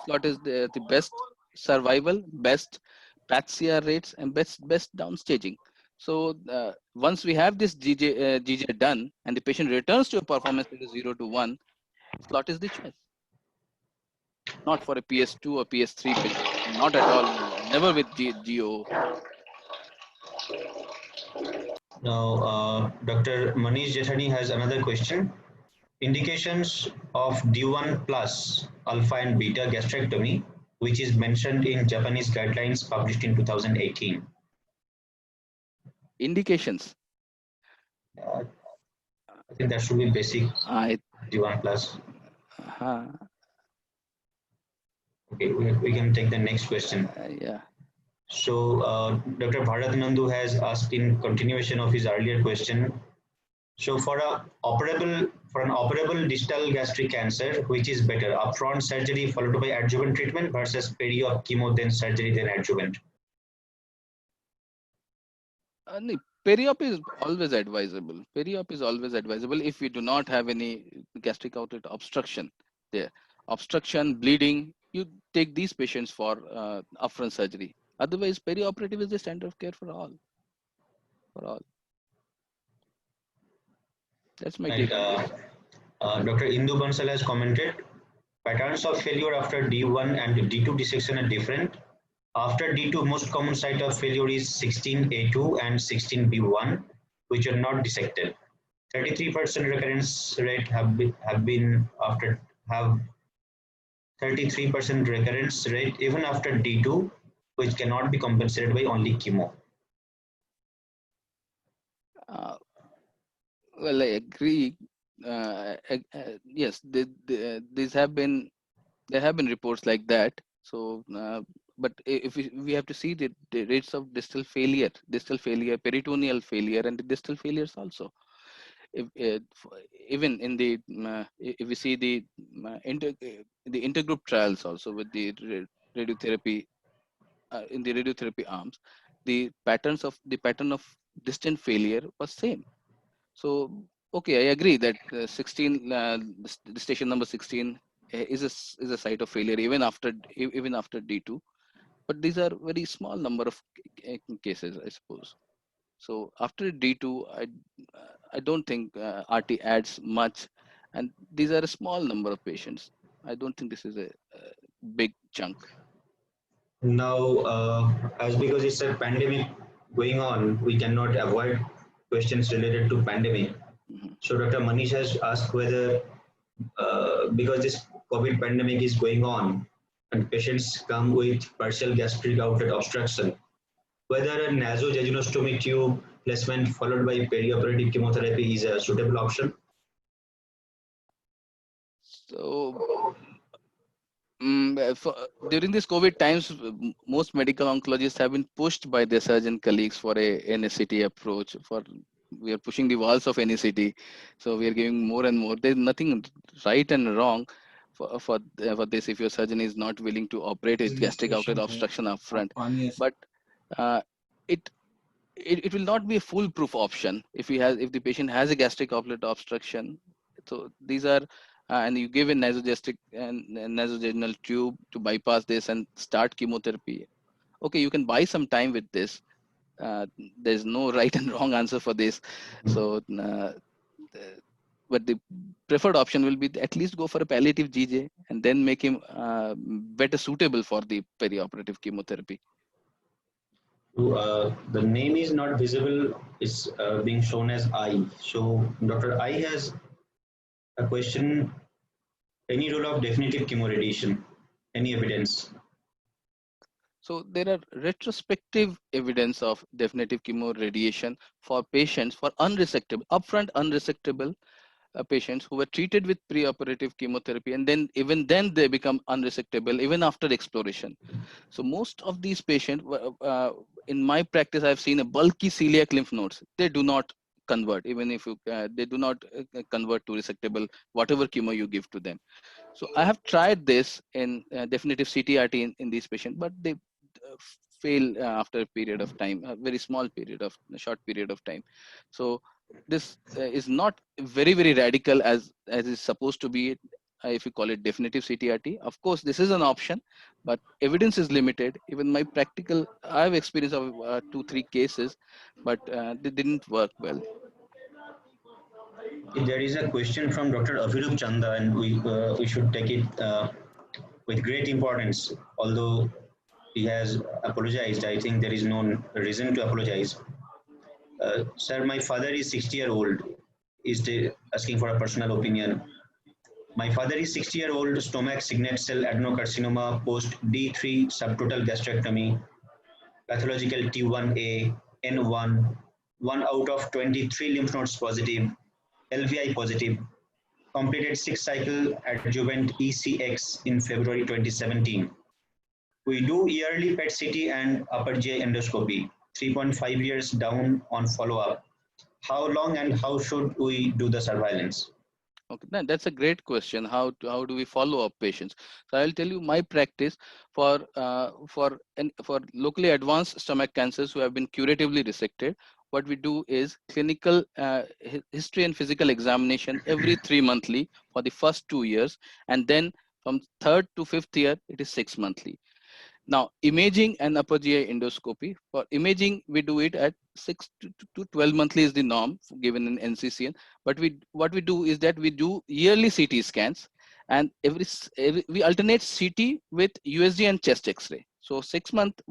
FLOT is the best survival, best PAT-CR rates, and best downstaging. So once we have this GJ done, and the patient returns to a performance that is 0 to 1, FLOT is the choice. Not for a PS2 or PS3 patient, not at all, never with GO. Now, Dr. Manish Jethani has another question. Indications of D1 plus alpha and beta gastrectomy, which is mentioned in Japanese guidelines published in 2018. Indications. I think that should be basic. D1 plus. Okay, we can take the next question. Yeah. So Dr. Bharat Nandu has asked in continuation of his earlier question. So for an operable distal gastric cancer, which is better, upfront surgery followed by adjuvant treatment versus peri-op chemo then surgery then adjuvant? Peri-op is always advisable. Peri-op is always advisable if we do not have any gastric outlet obstruction there. Obstruction, bleeding, you take these patients for upfront surgery. Otherwise, peri-operative is the standard of care for all. That's my take. Dr. Indu Bansal has commented, patterns of failure after D1 and D2 dissection are different. After D2, most common site of failure is 16A2 and 16B1, which are not dissected. 33% recurrence rate have 33% recurrence rate even after D2, which cannot be compensated by only chemo. Well, I agree. Yes, there have been reports like that. So, but if we have to see the rates of distal failure, peritoneal failure, and the distal failures also. Even in the if we see the intergroup trials also with the radiotherapy in the radiotherapy arms, the pattern of distant failure was same. So okay, I agree that 16 the station number 16 is a site of failure even after D2, but these are very small number of cases, I suppose. So after D2, I don't think RT adds much, and these are a small number of patients. I don't think this is a big chunk. Now, as because it's a pandemic going on, we cannot avoid questions related to pandemic. So Dr. Manish has asked whether, because this COVID pandemic is going on and patients come with partial gastric outlet obstruction, whether a nasojejunostomy tube placement followed by perioperative chemotherapy is a suitable option? So During this COVID times, most medical oncologists have been pushed by their surgeon colleagues for a NSCT approach. We are pushing the walls of NSCT, so we are giving more and more. There's nothing right and wrong for this if your surgeon is not willing to operate with gastric outlet obstruction upfront. But uh, it it will not be a foolproof option if the patient has a gastric outlet obstruction. So these are and you give a nasogastric and nasogeminal tube to bypass this and start chemotherapy. Okay, you can buy some time with this. There's no right and wrong answer for this. So but the preferred option will be at least go for a palliative GJ and then make him better suitable for the perioperative chemotherapy. The name is not visible. It's being shown as I. So Dr. I has a question. Any role of definitive chemoradiation? Any evidence? So there are retrospective evidence of definitive chemoradiation for patients for unresectable, upfront unresectable patients who were treated with preoperative chemotherapy, and then even then they become unresectable even after exploration. So most of these patients, in my practice, I've seen a bulky celiac lymph nodes. They do not convert, even if they do not convert to resectable, whatever chemo you give to them. So I have tried this in definitive CTRT in these patients, but they fail after a period of time, a very small period of a short period of time. So this is not very radical as is supposed to be. If you call it definitive CTRT, of course this is an option, but evidence is limited. Even my practical, I have experience of 2-3 cases, but they didn't work well. There is a question from Dr. Avirup Chanda, and we should take it with great importance. Although he has apologized, I think there is no reason to apologize. Sir, my father is 60-year-old. Is asking for a personal opinion. My father is 60-year-old, stomach signet cell adenocarcinoma post D3 subtotal gastrectomy, pathological T1A, N1, 1 out of 23 lymph nodes positive, LVI positive, completed 6-cycle adjuvant ECX in February 2017. We do yearly PET-CT and upper GI endoscopy, 3.5 years down on follow-up. How long and how should we do the surveillance? Okay, that's a great question. How do we follow up patients? So I'll tell you my practice for locally advanced stomach cancers who have been curatively resected. What we do is clinical history and physical examination every 3 monthly for the first 2 years, and then from 3rd to 5th year it is 6 monthly. Now, imaging and upper GI endoscopy. For imaging, we do it at 6 to 12 monthly is the norm given in NCCN. But what we do is that we do yearly CT scans, and we alternate CT with USG and chest X-ray. So after 6 months,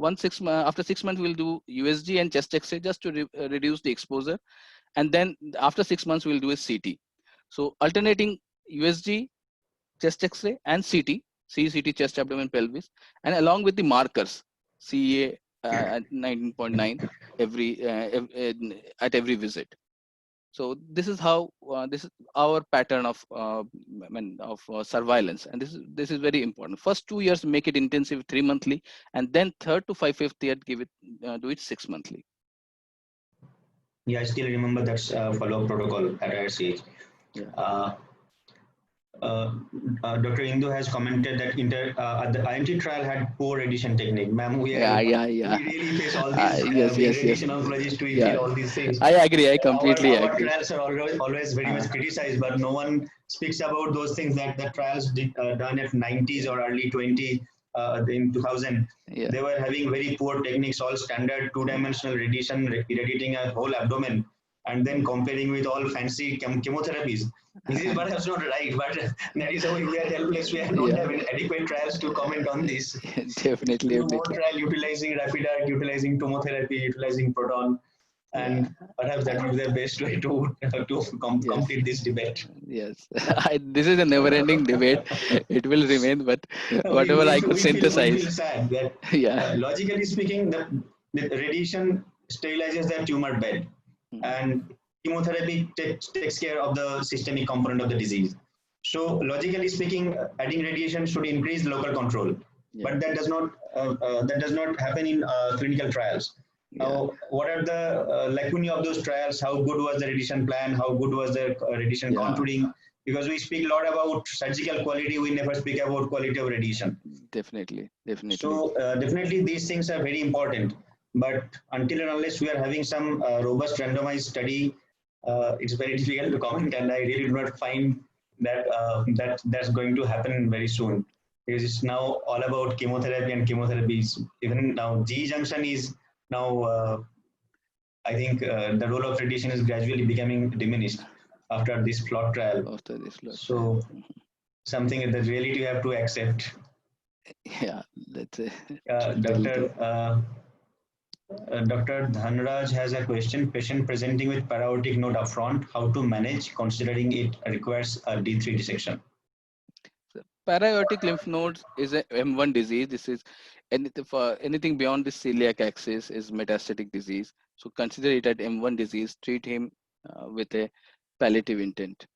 we'll do USG and chest X-ray just to reduce the exposure, and then after 6 months, we'll do a CT. So alternating USG, chest X-ray, and CT. CT, chest, abdomen, pelvis, and along with the markers, CEA at 19.9 at every visit. So this is how this is our pattern of surveillance, and this is very important. First 2 years make it intensive 3 monthly, and then 3rd to 5th year do it 6 monthly. Yeah, I still remember that's follow-up protocol at RCH. Yeah. Dr. Indu has commented that the IMT trial had poor radiation technique. Ma'am, we really face all these radiation oncologists to feel all these things. I agree. I completely agree. Our trials are always very much criticized, but no one speaks about those things that the trials done at 90s or early 20s in 2000. Yeah. They were having very poor techniques, all standard 2-dimensional radiation, irradiating a whole abdomen, and then comparing with all fancy chemotherapies. This is perhaps not right, but that is how we are helpless. We don't have adequate trials to comment on this. Definitely. More trial utilizing rapid arc, utilizing tomotherapy, utilizing proton, and perhaps that would be the best way to complete this debate. Yes, this is a never-ending debate. It will remain, but whatever I could synthesize. We feel sad that, logically speaking, the radiation sterilizes the tumor bed, and chemotherapy takes care of the systemic component of the disease. So logically speaking, adding radiation should increase local control, Yeah. but that does not happen in clinical trials. Yeah. Now, what are the lacunae of those trials? How good was the radiation plan? How good was the radiation Yeah. contouring? Because we speak a lot about surgical quality, we never speak about quality of radiation. Definitely. Definitely. So definitely these things are very important. But until and unless we are having some robust randomized study, it's very difficult to comment, and I really do not find that that's going to happen very soon, because it's now all about chemotherapy and chemotherapies. Even now, G junction is now. I think the role of radiation is gradually becoming diminished after this plot trial. After this lot. So something that really you have to accept. Yeah. Let's say. Dr. Dr. Dhanraj has a question. Patient presenting with para-aortic node upfront, how to manage considering it requires a D3 dissection? Para-aortic lymph nodes is a M1 disease. This is anything for anything beyond the celiac axis is metastatic disease. So consider it at M1 disease. Treat him with a palliative intent.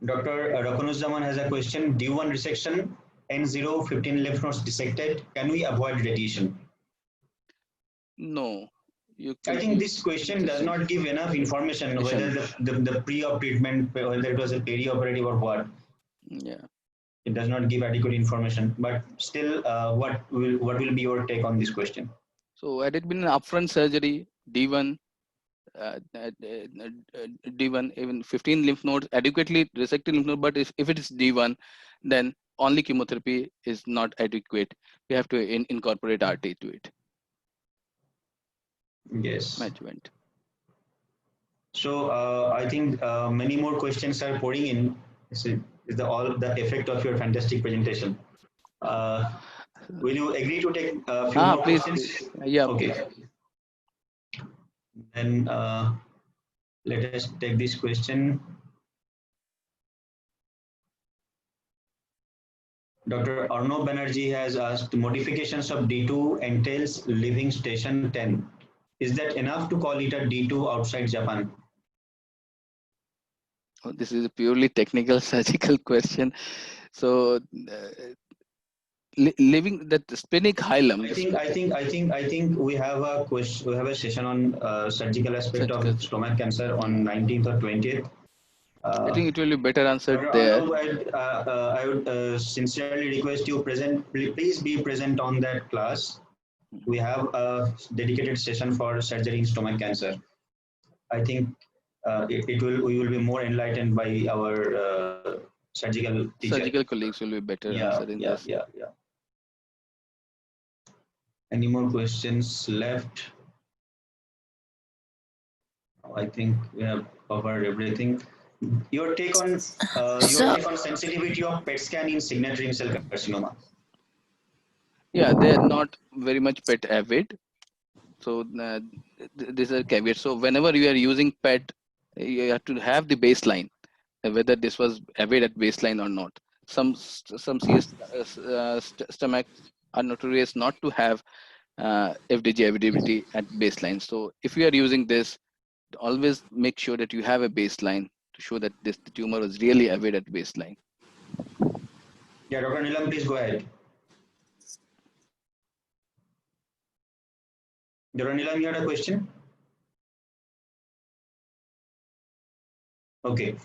Dr. Rakunuzzaman has a question. D1 resection, N0, 15 lymph nodes dissected. Can we avoid radiation? No, you I can. think this question does not give enough information whether the pre-op treatment, whether it was a peri-operative or what. Yeah. It does not give adequate information. But still, what will be your take on this question? So had it been an upfront surgery, D1, D1, even 15 lymph nodes, adequately resected lymph node, but if it is D1, then only chemotherapy is not adequate. We have to incorporate RT to it. Yes. Management. So I think many more questions are pouring in. Is all the effect of your fantastic presentation? Will you agree to take a few more Please, questions? please. Yeah, Okay. please. Then let us take this question. Dr. Arnav Banerjee has asked, modifications of D2 entails leaving station 10. Is that enough to call it a D2 outside Japan? Oh, this is a purely technical surgical question. So, leaving that splenic hilum. I think we have a question. We have a session on surgical aspect Surgical. of stomach cancer on 19th or 20th. I think it will be better answered Dr. there. Arnav, I would sincerely request you please be present on that class. We have a dedicated session for surgery in stomach cancer. I think we will be more enlightened by our surgical teacher. Surgical colleagues will be better answering this. Yeah. Any more questions left? I think we have covered everything. Your take on sensitivity of PET scan in signet ring cell carcinoma? Yeah, they are not very much PET avid. So this is a caveat. So whenever you are using PET, you have to have the baseline, whether this was avid at baseline or not. Some CS stomach are notorious not to have FDG avidity at baseline. So if you are using this, always make sure that you have a baseline to show that the tumor was really avid at baseline. Yeah, Dr. Nilam, please go ahead. Dr. Nilam, you had a question? Okay.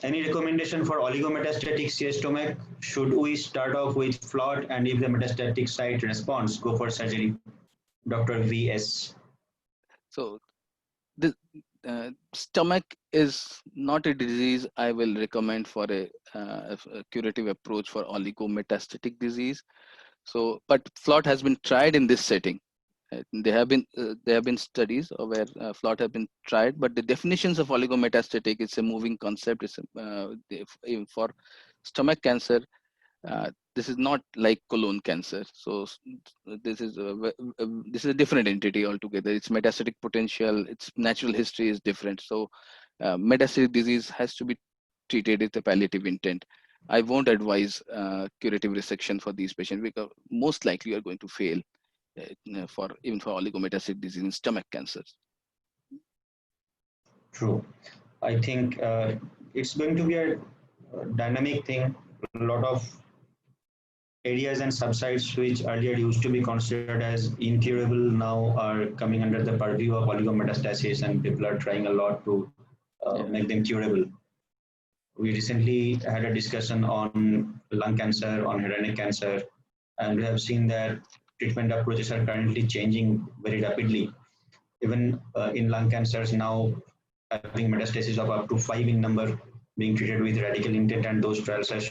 Any recommendation for oligometastatic CS stomach? Should we start off with FLOT, and if the metastatic site responds, go for surgery? Dr. VS. So the stomach is not a disease I will recommend for a curative approach for oligometastatic disease. So, but FLOT has been tried in this setting. There have been studies where FLOT have been tried, but the definitions of oligometastatic, it's a moving concept. It's even for stomach cancer. This is not like colon cancer. So this is a different entity altogether. Its metastatic potential, its natural history is different. So metastatic disease has to be treated with a palliative intent. I won't advise curative resection for these patients because most likely you are going to fail for oligometastatic disease in stomach cancers. True. I think it's going to be a dynamic thing. A lot of areas and subsites which earlier used to be considered as incurable now are coming under the purview of oligometastasis, and people are trying a lot to make them curable. We recently had a discussion on lung cancer, on head and neck cancer, and we have seen that treatment approaches are currently changing very rapidly. Even in lung cancers now, having metastasis of up to 5 in number being treated with radical intent, and those trials are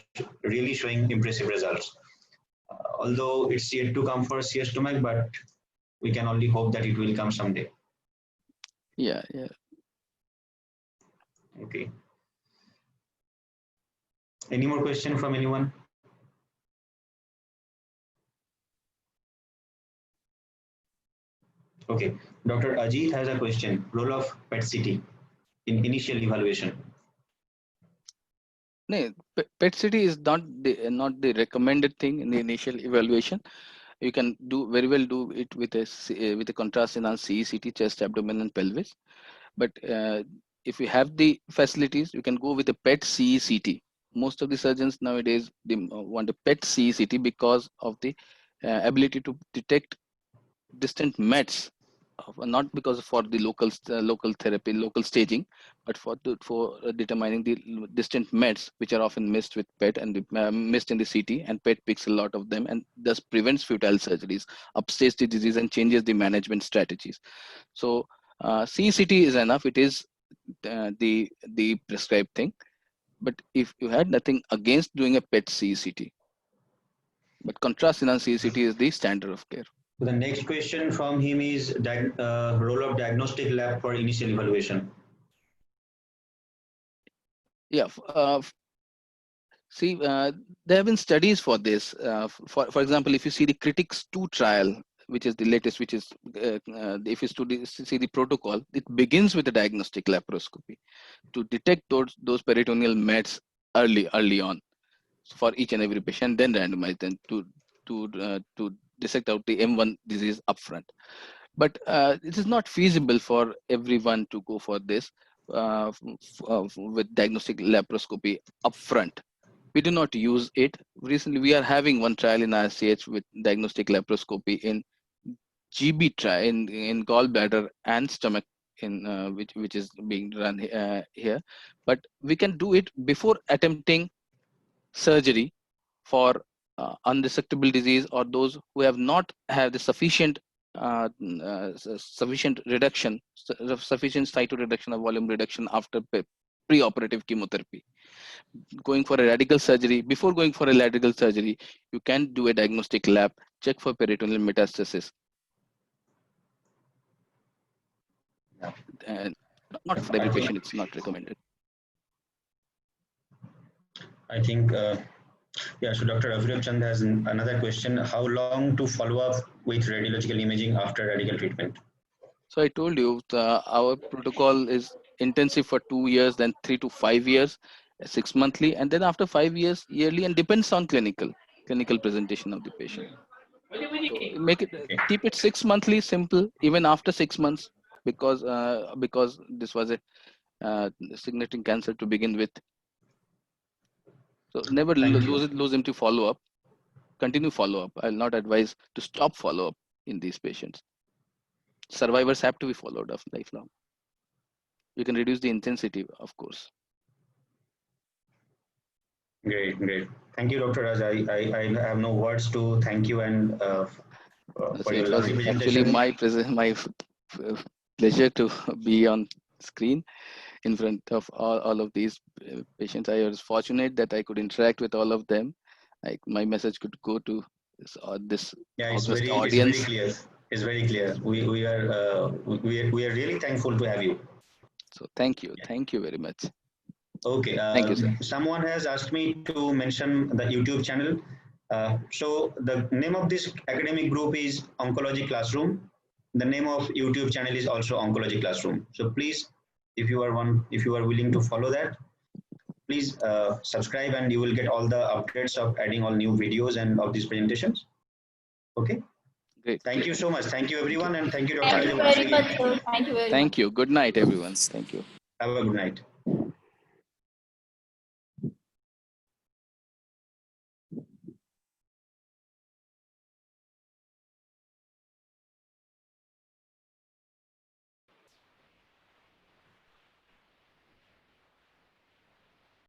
really showing impressive results. Although it's yet to come for CS stomach, but we can only hope that it will come someday. Yeah. Okay. Any more question from anyone? Okay, Dr. Ajit has a question. Role of PET-CT in initial evaluation. No, PET-CT is not the recommended thing in the initial evaluation. You can very well do it with a contrast enhanced CECT, chest, abdomen, and pelvis. But if you have the facilities, you can go with a PET-CECT. Most of the surgeons nowadays they want a PET-CECT because of the ability to detect distant mets, not because for the local therapy, local staging, but for determining the distant mets, which are often missed with PET and missed in the CT, and PET picks a lot of them and thus prevents futile surgeries, upstages the disease, and changes the management strategies. So CECT is enough. It is the prescribed thing. But if you had nothing against doing a PET CECT, but contrast enhanced CECT is the standard of care. The next question from him is role of diagnostic lab for initial evaluation. Yeah. See, there have been studies for this. For example, if you see the Critics 2 trial, which is the latest, which is if you see the protocol, it begins with a diagnostic laparoscopy to detect those peritoneal mets early on for each and every patient, then randomize them to dissect out the M1 disease upfront. But it is not feasible for everyone to go for this with diagnostic laparoscopy upfront. We do not use it. Recently, we are having one trial in RCH with diagnostic laparoscopy in GB trial in gallbladder and stomach, in which is being run here. But we can do it before attempting surgery for unresectable disease, or those who have not had the sufficient reduction, sufficient cytoreduction or volume reduction after preoperative chemotherapy. Going for a radical surgery, before going for a radical surgery, you can do a diagnostic lab, check for peritoneal metastasis. And not for every patient, it's not recommended. I think, yeah, so Dr. Avirav Chand has another question. How long to follow up with radiological imaging after radical treatment? So I told you, our protocol is intensive for 2 years, then 3 to 5 years, 6 monthly, and then after 5 years, yearly, and depends on clinical presentation of the patient. So make it, keep it 6 monthly, simple, even after 6 months, because this was a significant cancer to begin with. So never lose him to follow up. Continue follow up. I'll not advise to stop follow up in these patients. Survivors have to be followed up lifelong. You can reduce the intensity, of course. Great. Thank you, Dr. Raj. I have no words to thank you and for your lovely presentation. Actually, my pleasure to be on screen in front of all of these patients. I was fortunate that I could interact with all of them. Like my message could go to this audience. It's very clear. We are really thankful to have you. So thank you very much. Okay. Thank you, sir. Someone has asked me to mention the YouTube channel. So the name of this academic group is Oncology Classroom. The name of YouTube channel is also Oncology Classroom. So please, if you are willing to follow that, please subscribe, and you will get all the updates of adding all new videos and of these presentations. Okay. Great. Thank you so much. Thank you, everyone, and thank you, Dr. Thank you very much, sir. Thank you very much. Thank you. Good night, everyone. Thank you. Have a good night.